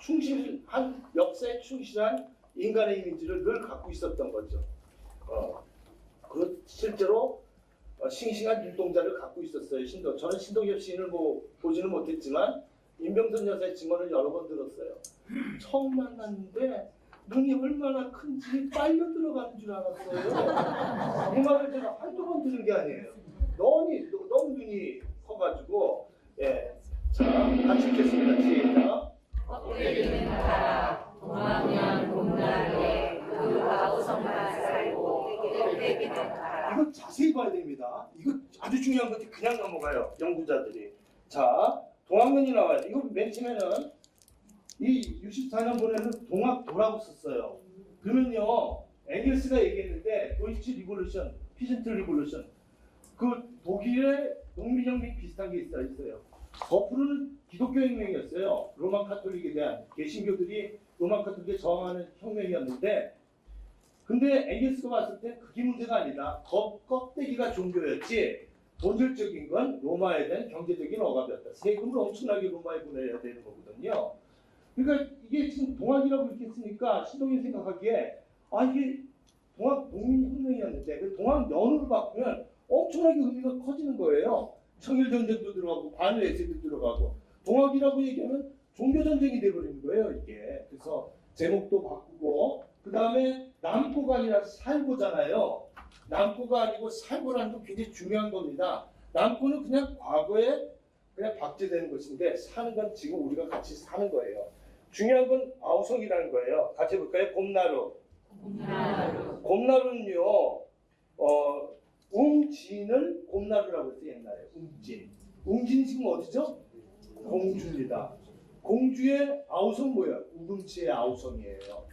충실한 역사에 충실한 인간의 이미지를 늘 갖고 있었던 거죠. 실제로 싱싱한 눈동자를 갖고 있었어요. 저는 신동엽 시인을 보지는 못했지만 임병선 여사의 증언을 여러 번 들었어요. 처음 만났는데 눈이 얼마나 큰지 빨려 들어가는 줄 알았어요. 이 말을 제가 한두 번 들은 게 아니에요. 너무 눈이 커가지고. 예. 자, 같이 읽겠습니다. 시작. 껍데기는 가라 동학년 봄날에 그 아우성만 살고 껍데기는 가라. 이거 자세히 봐야 됩니다. 이거 아주 중요한 건데 그냥 넘어가요. 연구자들이. 자, 동학년이 나와요. 이거 맨 처음에는 이 64년 번에는 동학도라고 썼어요. 그러면요, 앵겔스가 얘기했는데 도이치 리볼루션, 피젠트 리볼루션, 그 독일의 농민혁명 비슷한 게 있어요. 거꾸로는 기독교 혁명이었어요. 로만 카톨릭에 대한 개신교들이 로만 카톨릭에 저항하는 혁명이었는데, 근데 앵겔스가 봤을 때 그게 문제가 아니다. 껍데기가 종교였지 본질적인 건 로마에 대한 경제적인 억압이었다. 세금을 엄청나게 로마에 보내야 되는 거거든요. 그러니까 이게 지금 동학이라고 이렇게 쓰니까 신동이 생각하기에 이게 동학 농민혁명이었는데 그 동학연으로 바꾸면 엄청나게 의미가 커지는 거예요. 청일전쟁도 들어가고 반일에세도 들어가고 동학이라고 얘기하면 종교전쟁이 돼버리는 거예요. 이게. 그래서 제목도 바꾸고 그 다음에 남고가 아니라 살고잖아요. 남고가 아니고 살고라는 건 굉장히 중요한 겁니다. 남고는 그냥 과거에 그냥 박제되는 것인데 사는 건 지금 우리가 같이 사는 거예요. 중요한 건 아우성이라는 거예요. 같이 해볼까요? 곰나루. 곰나루는요. 웅진을 곰나루라고 했어요. 옛날에. 웅진. 웅진이 지금 어디죠? 공주입니다. 공주의 아우성 뭐예요? 우금치의 아우성이에요.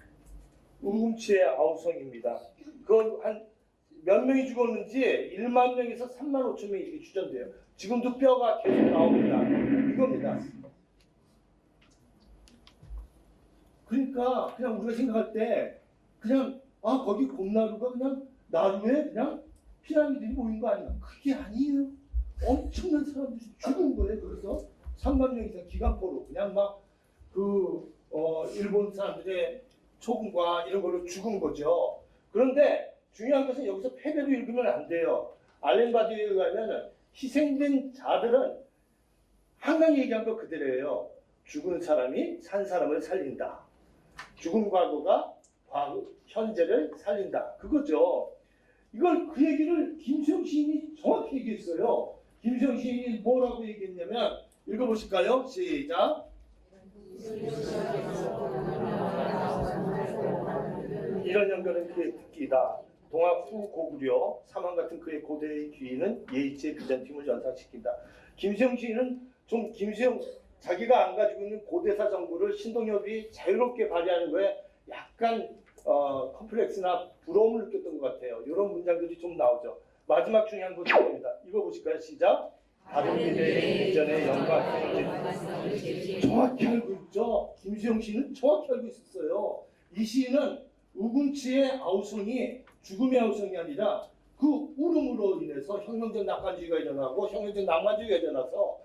우금치의 아우성입니다. 그건 한 몇 명이 죽었는지 1만 명에서 3만 5천 명이 이렇게 추정돼요. 지금도 뼈가 계속 나옵니다. 이겁니다. 그러니까 그냥 우리가 생각할 때 그냥 거기 곰나루가 그냥 나루에 그냥 피라미드들이 모인 거 아니야? 그게 아니에요. 엄청난 사람들이 죽은 거예요. 그래서 3만 명 이상 기관포로 그냥 막 일본 사람들의 초금과 이런 걸로 죽은 거죠. 그런데 중요한 것은 여기서 패배로 읽으면 안 돼요. 알렌 바디에 의하면 희생된 자들은 항상 얘기한 거 그대로예요. 죽은 사람이 산 사람을 살린다. 죽은 과거가 현재를 살린다. 그거죠. 이걸 그 얘기를 김수영 시인이 정확히 얘기했어요. 김수영 시인이 뭐라고 얘기했냐면 읽어보실까요? 시작. 이런 연결은 그의 특기이다. 동학 후 고구려 사망 같은 그의 고대의 귀인은 예이치의 비잔팀을 연상시킨다. 김수영 시인은 김수영 자기가 안 가지고 있는 고대사 정보를 신동엽이 자유롭게 발휘하는 거에 약간 컴플렉스나 부러움을 느꼈던 것 같아요. 이런 문장들이 좀 나오죠. 마지막 중요한 부분입니다. 이거 보실까요? 시작. 다른 미래의 이전의 영광 정확히 알고 있죠. 김수영 씨는 정확히 알고 있었어요. 이 시인은 우금치의 아우성이 죽음의 아우성이 아니라 그 울음으로 인해서 혁명적 낙관주의가 일어나고 혁명적 낭만주의가 일어나서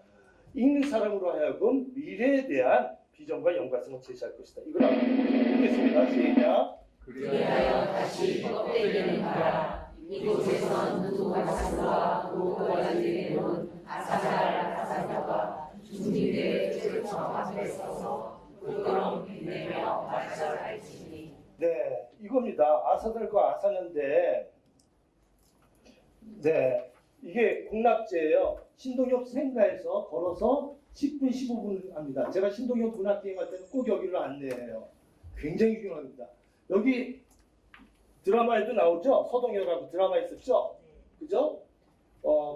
읽는 사람으로 하여금 미래에 대한 비전과 연관성을 제시할 것이다. 이걸 알아보겠습니다. 시작. 그리하여 다시 껍데기는 가라. 이곳에선 두 가스와 무고관리에 놓은 아사냐가 중립의 최초 앞에 서서 부끄러움 빛내며 말절할지니. 네, 이겁니다. 아사들과 아사냐인데, 네, 이게 공락제예요. 신동엽 생가에서 걸어서 10분, 15분 합니다. 제가 신동엽 문학게임 할 때는 꼭 여기를 안내해요. 굉장히 유명합니다. 여기 드라마에도 나오죠? 서동엽이라고 드라마 있었죠? 그죠?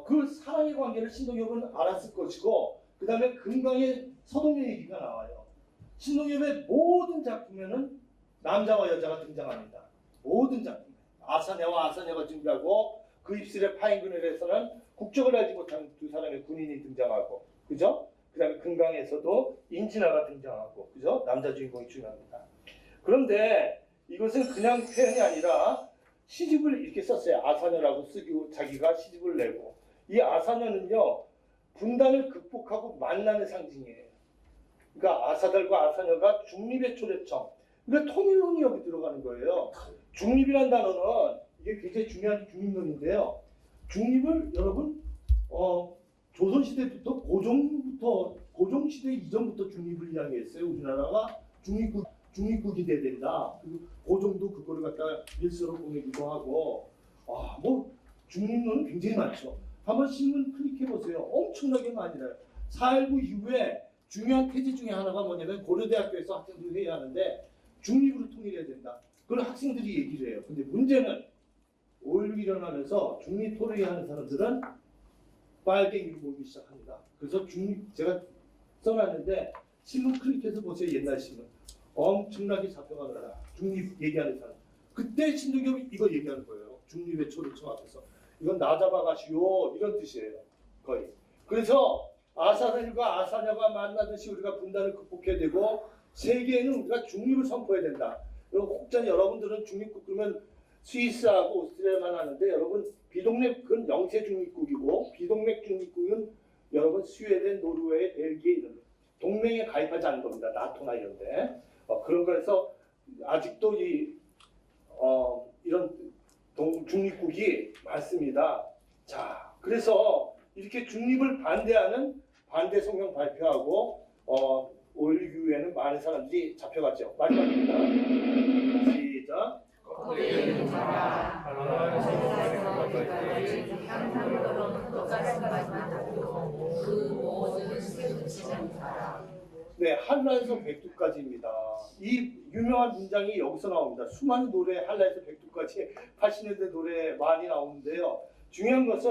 그 사랑의 관계를 신동엽은 알았을 것이고, 그 다음에 금강의 서동엽 얘기가 나와요. 신동엽의 모든 작품에는 남자와 여자가 등장합니다. 모든 작품에. 아사냐와 아사냐가 등장하고, 그 입술에 파인 그늘에서는 국적을 알지 못한 두 사람의 군인이 등장하고, 그죠? 그 다음에 금강에서도 인진아가 등장하고, 그죠? 남자 주인공이 중요합니다. 그런데 이것은 그냥 표현이 아니라 시집을 이렇게 썼어요. 아사냐라고 쓰고 자기가 시집을 내고. 이 아사냐는요, 분단을 극복하고 만남의 상징이에요. 그러니까 아사들과 아사냐가 중립의 초래점. 그러니까 통일론이 여기 들어가는 거예요. 중립이라는 단어는 이게 굉장히 중요한 중립론인데요. 중립을 여러분 조선시대부터 고종시대 이전부터 중립을 이야기했어요. 우리나라가 중립국이 돼야 된다. 그리고 고종도 그거를 갖다가 일서로 보내기도 하고, 뭐 중립론은 굉장히 많죠. 한번 신문 클릭해보세요. 엄청나게 많이 나요. 4.19 이후에 중요한 태제 중에 하나가 뭐냐면 고려대학교에서 학생들이 회의하는데 중립으로 통일해야 된다. 그걸 학생들이 얘기를 해요. 근데 문제는 5.16 일어나면서 중립 토론하는 사람들은 빨갱이를 모으기 시작합니다. 그래서 제가 써놨는데 신문 클릭해서 보세요. 옛날 신문. 엄청나게 잡혀가더라. 중립 얘기하는 사람. 그때 신동엽이 이거 얘기하는 거예요. 중립의 초를 청하면서. 이건 나 잡아가시오. 이런 뜻이에요. 거의. 그래서 아사들과 아사냐가 만나듯이 우리가 분단을 극복해야 되고, 세계에는 우리가 중립을 선포해야 된다. 혹자 여러분들은 중립국 그러면 스위스하고 오스트리아만 하는데, 여러분 비동맹 그건 영세 중립국이고, 비동맹 중립국은 여러분 스웨덴, 노르웨이, 벨기에 이런 동맹에 가입하지 않은 겁니다. 나토나 이런데. 그런 거에서 아직도 이런 중립국이 많습니다. 자, 그래서 이렇게 중립을 반대하는 반대 성명 발표하고 5.16 이후에는 많은 사람들이 잡혀갔죠. 마지막입니다. 시작. 껍데기는 가라. 항상 똑같은 그 모든 세부치는 가라. 네, 한라에서 백두까지입니다. 이 유명한 문장이 여기서 나옵니다. 수많은 노래 한라에서 백두까지 80년대 노래 많이 나오는데요. 중요한 것은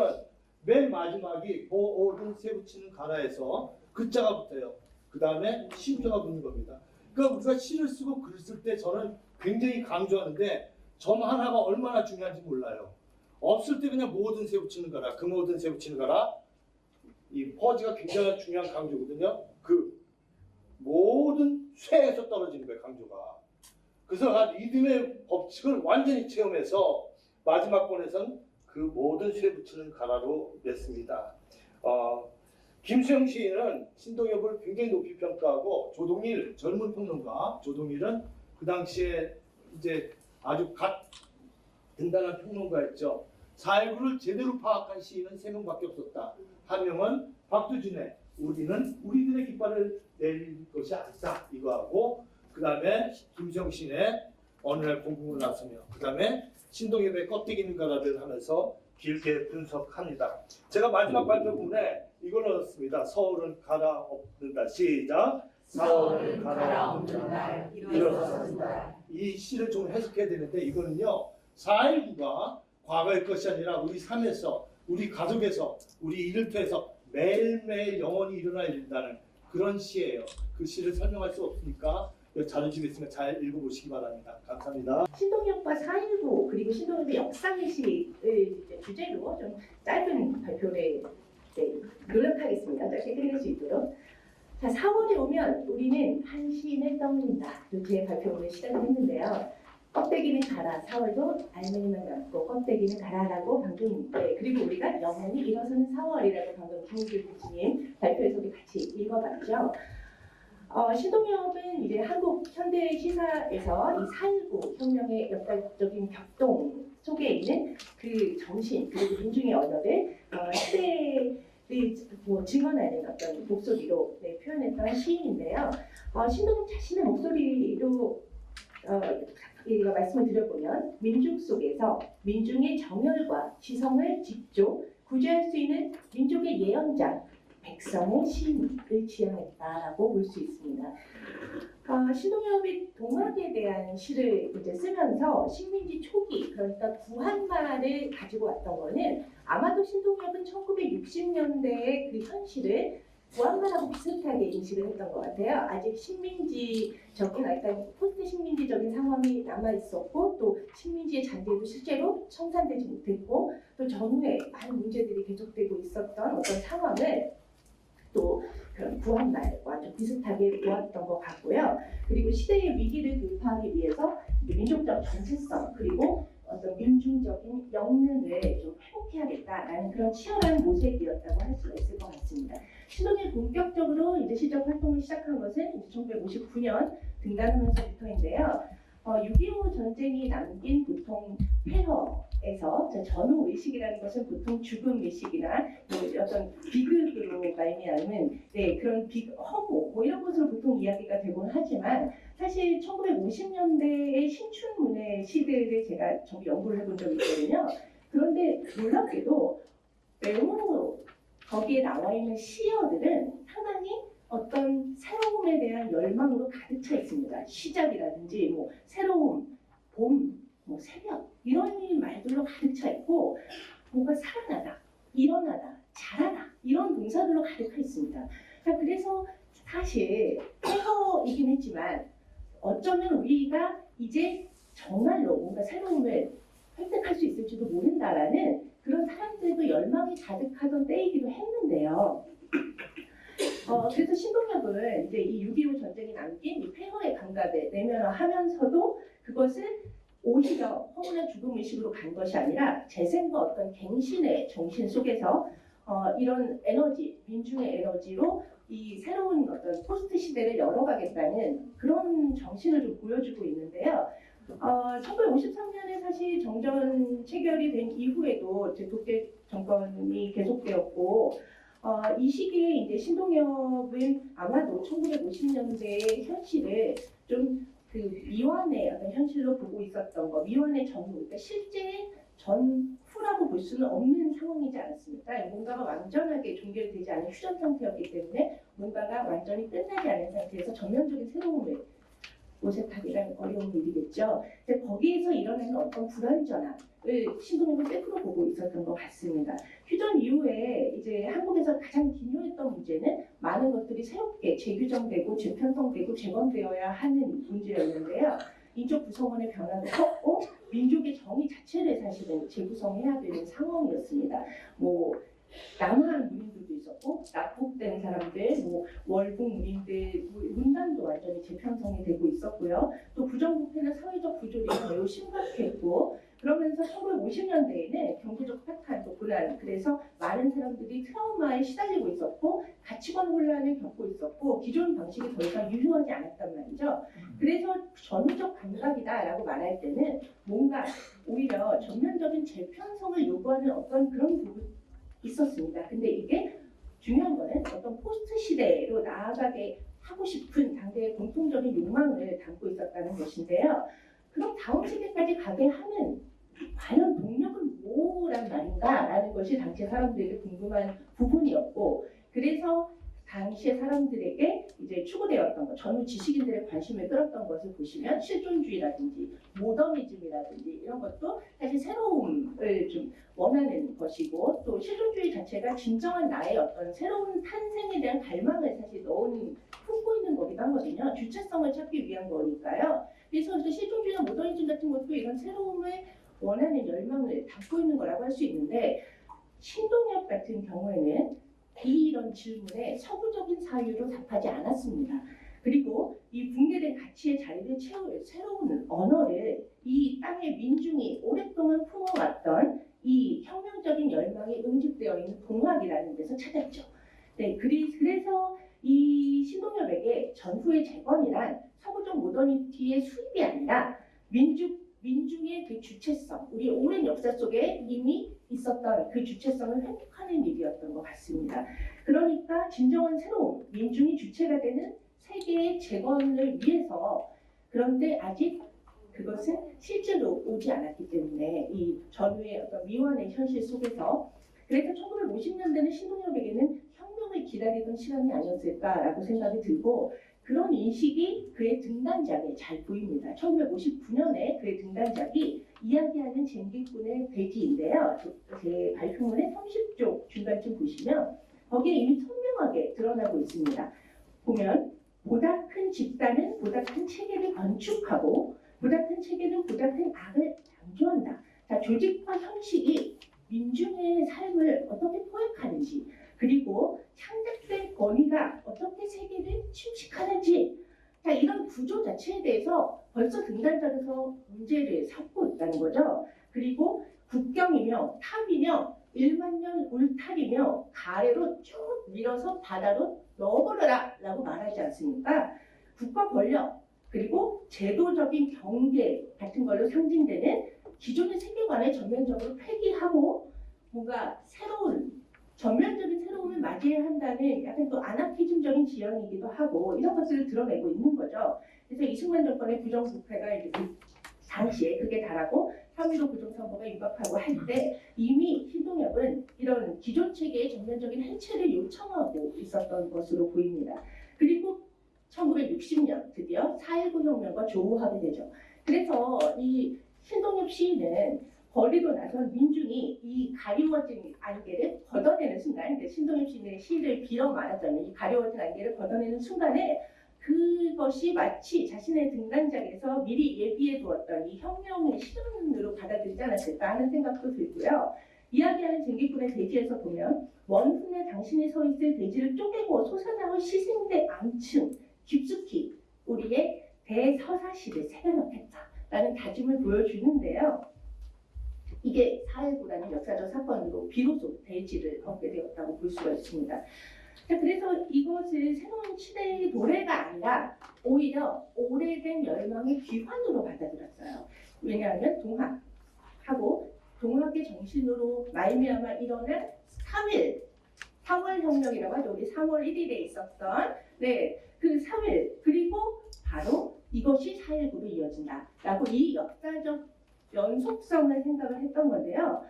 맨 마지막이 모든 세부치는 가라에서 글자가 붙어요. 그 다음에 쉼표가 붙는 겁니다. 그러니까 우리가 시를 쓰고 글을 쓸 때 저는 굉장히 강조하는데 점 하나가 얼마나 중요한지 몰라요. 없을 때 그냥 모든 세부치는 가라, 그 모든 세부치는 가라. 이 퍼즈가 굉장히 중요한 강조거든요. 그 모든 쇠에서 떨어지는 거예요, 강조가. 그래서 리듬의 법칙을 완전히 체험해서 마지막 번에선 그 모든 쇠 붙이는 가라로 냈습니다. 김수영 시인은 신동엽을 굉장히 높이 평가하고, 조동일 젊은 평론가 조동일은 그 당시에 이제 아주 든든한 평론가였죠. 4.19를 제대로 파악한 시인은 3명밖에 없었다. 한 명은 박두진의 우리는 우리들의 깃발을 내릴 것이 아니다 이거하고, 그 다음에 김수영 시인의 어느 날 공공을 나서며, 그 다음에 신동엽의 껍데기는 가라를 하면서 길게 분석합니다. 제가 마지막 발표 부분에 이걸 넣었습니다. 서울은 갈아엎는다. 시작. 서울은 갈아엎는 날 일어섰다. 이 시를 좀 해석해야 되는데, 이거는요 4.19가 과거의 것이 아니라 우리 삶에서, 우리 가족에서, 우리 일터에서 매일매일 영원히 일어나야 된다는 그런 시예요. 그 시를 설명할 수 없으니까 자료집에 있으면 잘 읽어보시기 바랍니다. 감사합니다. 신동엽과 4.19 그리고 신동엽의 역사의식을 주제로 좀 짧은 발표를 노력하겠습니다. 짧게 끝낼 수 있도록. 자, 4월에 오면 우리는 한 시인을 떠올린다. 이렇게 발표를 시작을 했는데요. 껍데기는 가라. 4월도 알맹이만 남고 껍데기는 가라라고 방금 그리고 우리가 영원히 일어서는 4월이라고 방금 김우길 교수님 발표에서도 같이 읽어봤죠. 신동엽은 이제 한국 현대 시사에서 이 4.19 혁명의 역사적인 격동 속에 있는 그 정신 그리고 민중의 언어를 시대를 증언하는 어떤 목소리로 표현했던 시인인데요. 신동엽 자신의 목소리로 말씀을 드려보면 민중 속에서 민중의 정열과 지성을 직접 구제할 수 있는 민족의 예언자 백성의 시인을 지향했다라고 볼 수 있습니다. 신동엽이 동학에 대한 시를 이제 쓰면서 식민지 초기 그러니까 구한말을 가지고 왔던 거는 아마도 신동엽은 1960년대의 그 현실을 구한말하고 비슷하게 인식을 했던 것 같아요. 아직 식민지적인 약간 포스트 식민지적인 상황이 남아 있었고 또 식민지의 잔재도 실제로 청산되지 못했고 또 전후에 많은 문제들이 계속되고 있었던 어떤 상황을 또 그런 구한말과 좀 비슷하게 보았던 것 같고요. 그리고 시대의 위기를 돌파하기 위해서 민족적 정체성 그리고 어떤 민중적인 영능을 좀 회복해야겠다라는 그런 치열한 모색이었다고 할 수가 있을 것 같습니다. 신동엽이 본격적으로 이제 시적 활동을 시작한 것은 1959년 등단하면서부터인데요. 6.25 전쟁이 남긴 보통 폐허에서 전후 의식이라는 것은 보통 죽음 의식이나 어떤 비극으로 말미암은 그런 허무 이런 것으로 보통 이야기가 되곤 하지만 사실 1950년대의 신춘문예 시대를 제가 좀 연구를 해본 적이 있거든요. 그런데 놀랍게도 매우 거기에 나와 있는 시어들은 상당히 어떤 새로움에 대한 열망으로 가득 차 있습니다. 시작이라든지 새로움, 봄, 새벽 이런 말들로 가득 차 있고 뭔가 살아나다, 일어나다, 자라다 이런 동사들로 가득 차 있습니다. 그래서 사실 폐허이긴 했지만 어쩌면 우리가 이제 정말로 뭔가 새로움을 획득할 수 있을지도 모른다라는 그런 사람들도 열망이 가득하던 때이기도 했는데요. 그래서 신동엽은 이제 이 6.25 전쟁이 남긴 이 폐허의 감각을 내면화하면서도 그것을 오히려 허무나 죽음 의식으로 간 것이 아니라 재생과 어떤 갱신의 정신 속에서 이런 에너지, 민중의 에너지로 이 새로운 어떤 포스트 시대를 열어가겠다는 그런 정신을 좀 보여주고 있는데요. 1953년에 사실 정전 체결이 된 이후에도 독재 정권이 계속되었고 이 시기에 이제 신동엽은 아마도 1950년대의 현실을 좀 그 미완의 어떤 현실로 보고 있었던 거, 미완의 전후, 그러니까 실제 전후라고 볼 수는 없는 상황이지 않았습니까? 뭔가가 완전하게 종결되지 않은 휴전 상태였기 때문에 뭔가가 완전히 끝나지 않은 상태에서 전면적인 새로움을 모색하기란 어려운 일이겠죠. 근데 거기에서 일어나는 어떤 불완전함을 신동엽은 셀프로 보고 있었던 것 같습니다. 휴전 이후에 이제 한국에서 가장 기묘했던 문제는 많은 것들이 새롭게 재규정되고 재편성되고 재건되어야 하는 문제였는데요. 인적 구성원의 변화도 컸고 민족의 정의 자체를 사실은 재구성해야 되는 상황이었습니다. 남한 문인들도 있었고 납북된 사람들, 월북 문인들 문단도 완전히 재편성이 되고 있었고요. 또 부정부패나 사회적 부조리가 매우 심각했고 그러면서 1950년대에는 경제적 패탄, 또 불안, 그래서 많은 사람들이 트라우마에 시달리고 있었고 가치관 혼란을 겪고 있었고 기존 방식이 더 이상 유효하지 않았단 말이죠. 그래서 전후적 감각이다라고 말할 때는 뭔가 오히려 전면적인 재편성을 요구하는 어떤 그런 부분이 있었습니다. 근데 이게 중요한 거는 어떤 포스트 시대로 나아가게 하고 싶은 당대의 공통적인 욕망을 담고 있었다는 것인데요. 그럼 다음 세대까지 가게 하는 과연 동력은 뭐란 말인가라는 것이 당시 사람들에게 궁금한 부분이었고 그래서 당시의 사람들에게 이제 추구되었던 것, 전후 지식인들의 관심을 끌었던 것을 보시면 실존주의라든지 모더니즘이라든지 이런 것도 사실 새로움을 좀 원하는 것이고 또 실존주의 자체가 진정한 나의 어떤 새로운 탄생에 대한 갈망을 사실 품고 있는 거기도 하거든요. 주체성을 찾기 위한 거니까요. 그래서 실존주의나 모더니즘 같은 것도 이런 새로움을 원하는 열망을 담고 있는 거라고 할 수 있는데 신동엽 같은 경우에는 이런 질문에 서구적인 사유로 답하지 않았습니다. 그리고 이 붕괴된 가치의 자리를 채울 새로운 언어를 이 땅의 민중이 오랫동안 품어왔던 이 혁명적인 열망이 응집되어 있는 동학이라는 데서 찾았죠. 네, 그래서 이 신동엽에게 전후의 재건이란 서구적 모더니티의 수입이 아니라 민중의 그 주체성, 우리 오랜 역사 속에 이미 있었던 그 주체성을 회복하는 일이었던 것 같습니다. 그러니까 진정한 새로운 민중이 주체가 되는 세계의 재건을 위해서, 그런데 아직 그것은 실제로 오지 않았기 때문에 이 전후의 어떤 미완의 현실 속에서, 그래서 1950년대는 신동엽에게는 혁명을 기다리던 시간이 아니었을까라고 생각이 들고, 그런 인식이 그의 등단작에 잘 보입니다. 1959년에 그의 등단작이 이야기하는 쟁기꾼의 돼지인데요. 제 발표문의 30쪽 중간쯤 보시면 거기에 이미 선명하게 드러나고 있습니다. 보면 보다 큰 집단은 보다 큰 체계를 건축하고 보다 큰 체계는 보다 큰 악을 방조한다. 자, 조직과 형식이 민중의 삶을 어떻게 포획하는지, 그리고 창작된 권위가 어떻게 세계를 침식하는지, 자, 이런 구조 자체에 대해서 벌써 등단작에서 문제를 삼고 있다는 거죠. 그리고 국경이며 탑이며 1만 년 울타리며 가래로 쭉 밀어서 바다로 넣어버려라 라고 말하지 않습니까? 국가 권력 그리고 제도적인 경계 같은 걸로 상징되는 기존의 세계관을 전면적으로 폐기하고 뭔가 전면적인 새로움을 맞이해야 한다는 약간 또 아나키즘적인 지향이기도 하고, 이런 것들을 드러내고 있는 거죠. 그래서 이승만 정권의 부정부패가 이제 그 당시에 극에 달하고 3.15 부정선거가 임박하고 할 때 이미 신동엽은 이런 기존 체계의 전면적인 해체를 요청하고 있었던 것으로 보입니다. 그리고 1960년 드디어 4.19 혁명과 조우하게 되죠. 그래서 이 신동엽 시인은 거리로 나선 민중이 이 가리워진 안개를 걷어내는 순간, 신동엽 시인의 시를 빌어 말하자면 이 가리워진 안개를 걷어내는 순간에 그것이 마치 자신의 등단작에서 미리 예비해 두었던 이 혁명의 실현으로 받아들이지 않았을까 하는 생각도 들고요. 이야기하는 쟁기꾼의 대지에서 보면 원훈에 당신이 서 있을 대지를 쪼개고 솟아나올 희생대 암층 깊숙이 우리의 대서사시를 새겨넣겠다라는 다짐을 보여주는데요. 이게 4.19라는 역사적 사건으로 비로소 대지를 얻게 되었다고 볼 수가 있습니다. 그래서 이것을 새로운 시대의 노래가 아니라 오히려 오래된 열망의 귀환으로 받아들였어요. 왜냐하면 동학하고 동학의 정신으로 말미암아 일어난 4월 혁명이라고 하죠. 우리 3월 1일에 있었던 그 3일, 그리고 바로 이것이 4.19로 이어진다라고 이 역사적 연속성을 생각을 했던 건데요.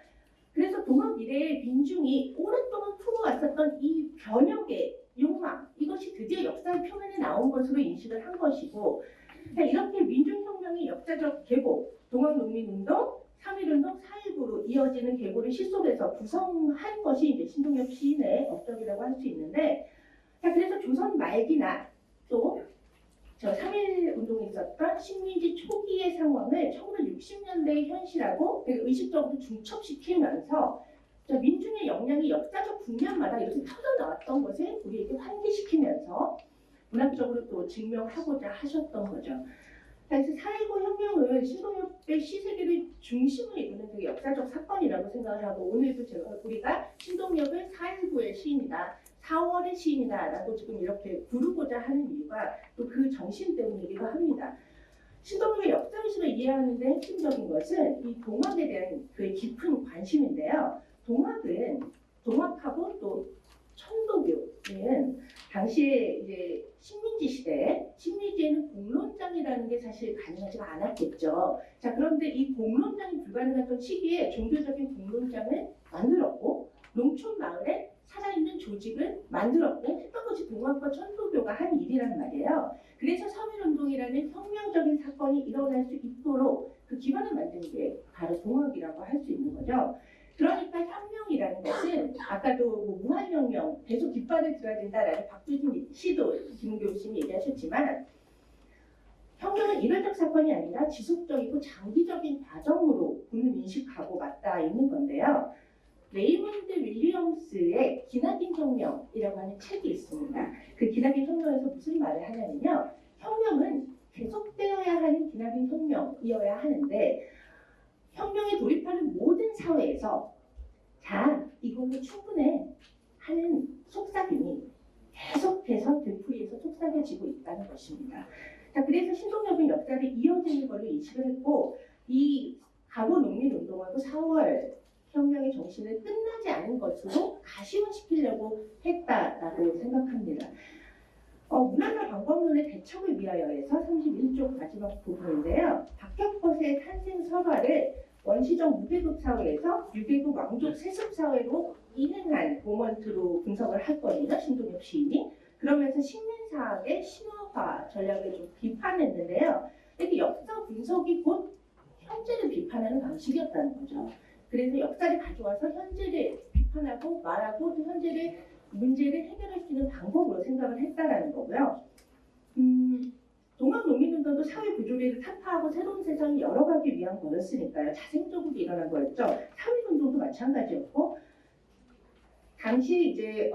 그래서 동학 이래의 민중이 오랫동안 품어왔었던 이 변혁의 욕망, 이것이 드디어 역사의 표면에 나온 것으로 인식을 한 것이고, 이렇게 민중혁명의 역사적 계보, 동학농민운동, 3.1운동, 4.19로 이어지는 계보를 시 속에서 구성한 것이 이제 신동엽 시인의 업적이라고 할 수 있는데, 그래서 조선 말기나 또 3.1운동에 있었던 식민지 초기의 상황을 1960년대의 현실하고 의식적으로 중첩시키면서 민중의 역량이 역사적 국면마다 이렇게 터져나왔던 것을 우리에게 환기시키면서 문학적으로 또 증명하고자 하셨던 거죠. 그래서 4.19 혁명은 신동엽의 시세계를 중심으로 이루는 되게 역사적 사건이라고 생각을 하고, 오늘도 우리가 신동엽은 4.19의 시인이다, 4월의 시인이다라고 지금 이렇게 부르고자 하는 이유가 또 그 정신 때문이기도 합니다. 신동엽의 역사의식을 이해하는 데 핵심적인 것은 이 동학에 대한 그의 깊은 관심인데요. 동학하고 또 천도교는 당시에 이제 식민지 시대에 식민지에는 공론장이라는 게 사실 가능하지가 않았겠죠. 자, 그런데 이 공론장이 불가능했던 시기에 종교적인 공론장을 만들었고, 농촌 마을에 살아있는 조직을 만들었고 했던 것이 동학과 천도교가 한 일이란 말이에요. 그래서 3.1운동이라는 혁명적인 사건이 일어날 수 있도록 그 기반을 만든 게 바로 동학이라고 할 수 있는 거죠. 그러니까 혁명이라는 것은 아까도 무한혁명, 계속 깃발을 들어야 된다라는 박두진 씨도 김은교 교수님이 얘기하셨지만, 혁명은 일회적 사건이 아니라 지속적이고 장기적인 과정으로 우리는 인식하고 맞닿아 있는 건데요. 레이먼드 윌리엄스의 기나긴 혁명이라고 하는 책이 있습니다. 그 기나긴 혁명에서 무슨 말을 하냐면요. 혁명은 계속되어야 하는 기나긴 혁명, 혁명이어야 하는데 혁명에 돌입하는 모든 사회에서 자 이걸로 충분해 하는 속삭임이 계속해서 되풀이해서 속삭여지고 있다는 것입니다. 자, 그래서 신동엽은 역사를 이어지는 걸로 인식을 했고 이 가고 농민운동하고 4월 혁명의 정신을 끝나지 않은 것으로 가시화시키려고 했다라고 생각합니다. 문화나 방법론의 대척을 위하여에서 31쪽 마지막 부분인데요. 박혁것의 탄생 설화를 원시적 무계급 사회에서 유계급 왕족 세습 사회로 이행한 모먼트로 분석을 했거든요. 신동엽 시인이. 그러면서 식민사학의 신화화 전략을 좀 비판했는데요. 이렇게 역사 분석이 곧 현재를 비판하는 방식이었다는 거죠. 그래서 역사를 가져와서 현재를 비판하고 말하고 또 현재를 문제를 해결할 수 있는 방법으로 생각을 했다라는 거고요. 동학농민운동도 사회 구조를 타파하고 새로운 세상이 열어가기 위한 거였으니까요. 자생적으로 일어난 거였죠. 사회운동도 마찬가지였고 당시 이제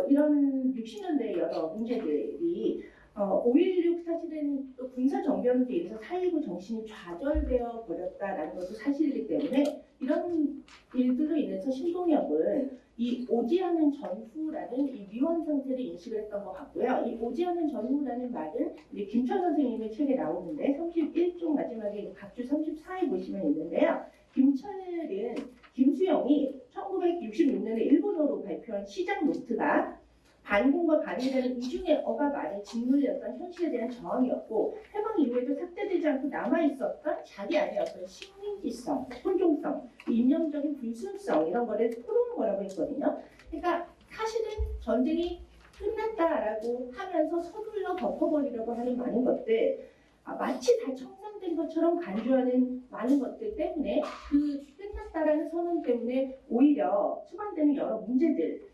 이런 60년대 여러 문제들이 5.16 사실은 또 군사 정변으로 인해서 4.19 정신이 좌절되어 버렸다라는 것도 사실이기 때문에 이런 일들로 인해서 신동엽은 이 오지 않은 전후라는 이 미원 상태를 인식을 했던 것 같고요. 이 오지 않은 전후라는 말은 이제 김철 선생님의 책에 나오는데 31쪽 마지막에 각주 34에 보시면 있는데요. 김철은 김수영이 1966년에 일본어로 발표한 시작 노트가 반공과 반이라는 이중의 어가 말에 짓눌렸던 현실에 대한 저항이었고 해방 이후에도 삭제되지 않고 남아있었던 자기 안에 어떤 식민지성, 혼종성, 이념적인 불순성 이런 거를 토로한 거라고 했거든요. 그러니까 사실은 전쟁이 끝났다라고 하면서 서둘러 덮어버리려고 하는 많은 것들 마치 다 청산된 것처럼 간주하는 많은 것들 때문에 그 끝났다라는 선언 때문에 오히려 수반되는 여러 문제들을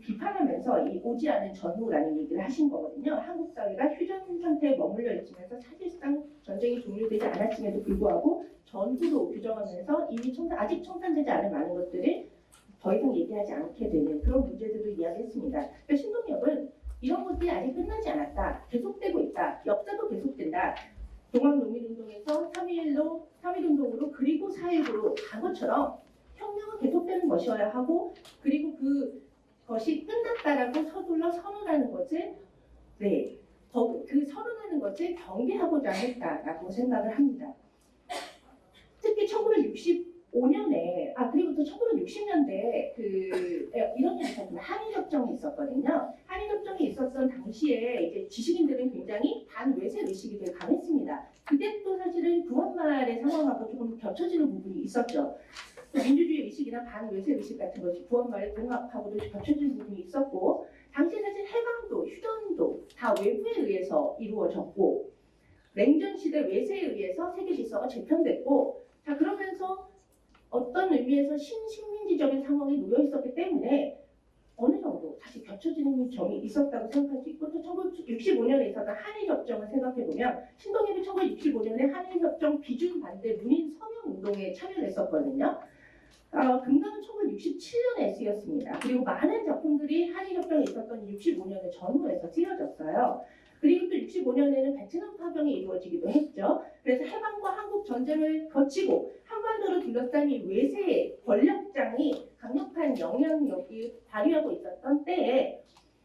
비판하면서 이 오지 않은 전후라는 얘기를 하신 거거든요. 한국 사회가 휴전 상태에 머물러 있으면서 사실상 전쟁이 종료되지 않았음에도 불구하고 전후로 규정하면서 이미 아직 청산되지 않은 많은 것들을 더 이상 얘기하지 않게 되는 그런 문제들을 이야기했습니다. 그러니까 신동엽은 이런 것들이 아직 끝나지 않았다. 계속되고 있다. 역사도 계속된다. 동학농민운동에서 3.1운동으로 그리고 4.19로 간 것처럼 혁명은 계속되는 것이어야 하고 그리고 그것이 끝났다라고 서둘러 선언하는 것을 그 선언하는 것을 경계하고자 했다라고 생각을 합니다. 특히 1965년에 그리고 또 1960년대에 이런 일이 있었습니다. 한일협정이 있었거든요. 한일협정이 있었던 당시에 이제 지식인들은 굉장히 반외세 의식이 되게 강했습니다. 그때 또 사실은 구한말의 상황하고 조금 겹쳐지는 부분이 있었죠. 민주주의 의식이나 반외세 의식 같은 것이 구한말의 공합하고도 겹쳐지는 부분이 있었고 당시 사실 해방도 휴전도 다 외부에 의해서 이루어졌고 냉전 시대 외세에 의해서 세계 질서가 재편됐고 자 그러면서 어떤 의미에서 신식민지적인 상황에 놓여 있었기 때문에 어느 정도 다시 겹쳐지는 점이 있었다고 생각할 수 있고 또 1965년에 있었던 한일협정을 생각해보면 신동엽이 1965년에 한일협정 비준 반대 문인 서명운동에 참여를 했었거든요. 근거는 1967년에 쓰였습니다. 그리고 많은 작품들이 한일협정에 있었던 65년의 전후에서 쓰여졌어요. 그리고 또 65년에는 베트남 파병이 이루어지기도 했죠. 그래서 해방과 한국 전쟁을 거치고 한반도를 둘러싼 이 외세의 권력장이 강력한 영향력을 발휘하고 있었던 때에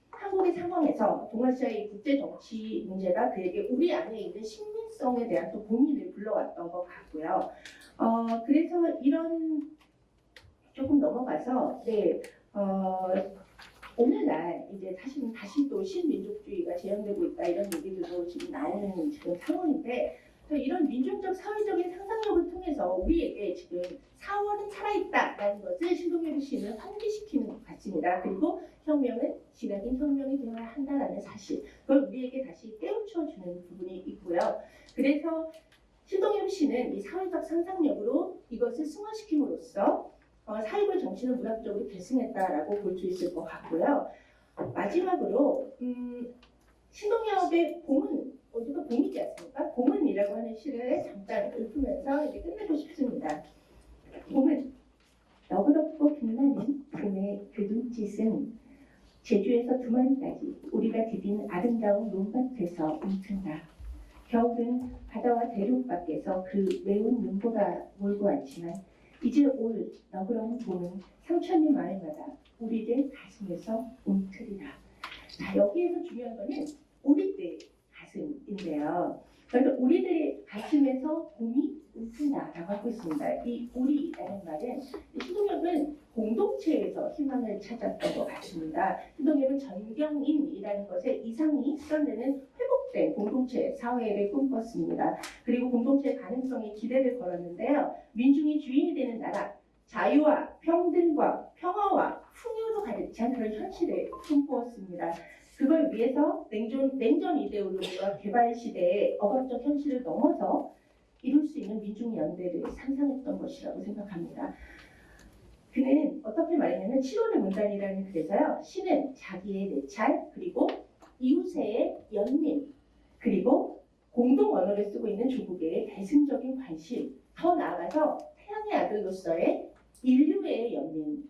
한국의 상황에서 동아시아의 국제 정치 문제가 그에게 우리 안에 있는 식민성에 대한 또 고민을 불러왔던 것 같고요. 그래서 이런 조금 넘어가서 오늘날 이제 사실은 다시 또 신민족주의가 재현되고 있다 이런 얘기들도 지금 나오는 지금 상황인데 이런 민중적 사회적인 상상력을 통해서 우리에게 지금 4월은 살아있다라는 것을 신동엽 시인은 환기시키는 것 같습니다. 그리고 혁명은 지나긴 혁명이 되어야 한다라는 사실 그걸 우리에게 다시 깨우쳐주는 부분이 있고요. 그래서 신동엽 시는 이 사회적 상상력으로 이것을 승화시킴으로써 4.19 정신을 문학적으로 계승했다라고 볼 수 있을 것 같고요. 마지막으로 신동엽의 봄은 어디가 봄이지 않습니까? 봄은이라고 하는 시를 잠깐 읊으면서 이제 끝내고 싶습니다. 봄은 너그럽고 빛나는 봄의 그 눈짓은 제주에서 두만까지 우리가 디딘 아름다운 논밭에서 움튼다. 겨울은 바다와 대륙 밖에서 그 매운 눈보라 몰고 왔지만 이제 올 너그러운 봄은 상천리 마을마다 우리들 가슴에서 움트리라. 자, 여기에서 중요한 거는 우리들 가슴인데요. 그래서 우리들의 가슴에서 봄이 움튼다라고 하고 있습니다. 이 우리라는 말은 신동엽은 공동체에서 희망을 찾았던 것 같습니다. 신동엽은 전경인이라는 것의 이상이 실현되는 회복된 공동체 사회를 꿈꿨습니다. 그리고 공동체의 가능성에 기대를 걸었는데요. 민중이 주인이 되는 나라, 자유와 평등과 평화와 풍요로 가득 찬 그런 현실을 꿈꾸었습니다. 그걸 위해서 냉전 이데올로기와 개발 시대의 억압적 현실을 넘어서 이룰 수 있는 민중 연대를 상상했던 것이라고 생각합니다. 그는 어떻게 말했냐면 7월의 문단이라는 글에서요. 시는 자기의 내찰 그리고 이웃의 연민 그리고 공동 언어를 쓰고 있는 조국의 대승적인 관심 더 나아가서 태양의 아들로서의 인류의 연민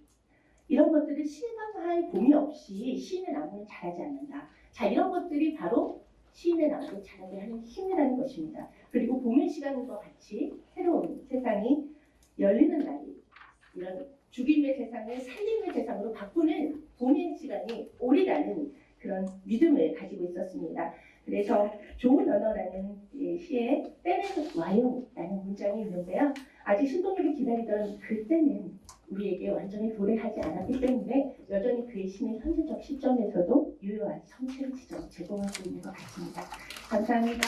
이런 것들을 실감할 봄이 없이 시인의 나무는 자라지 않는다. 자, 이런 것들이 바로 시인의 나무를 자라게 하는 힘이라는 것입니다. 그리고 봄의 시간과 같이 새로운 세상이 열리는 날이 이런 죽임의 세상을 살림의 세상으로 바꾸는 봄의 시간이 오리라는 그런 믿음을 가지고 있었습니다. 그래서 좋은 언어라는 시에 때는 와요라는 문장이 있는데요. 아직 신동엽이 기다리던 그때는 우리에게 완전히 도래하지 않았기 때문에 여전히 그의 시는 현재적 시점에서도 유효한 성취를 제공하고 있는 것 같습니다. 감사합니다.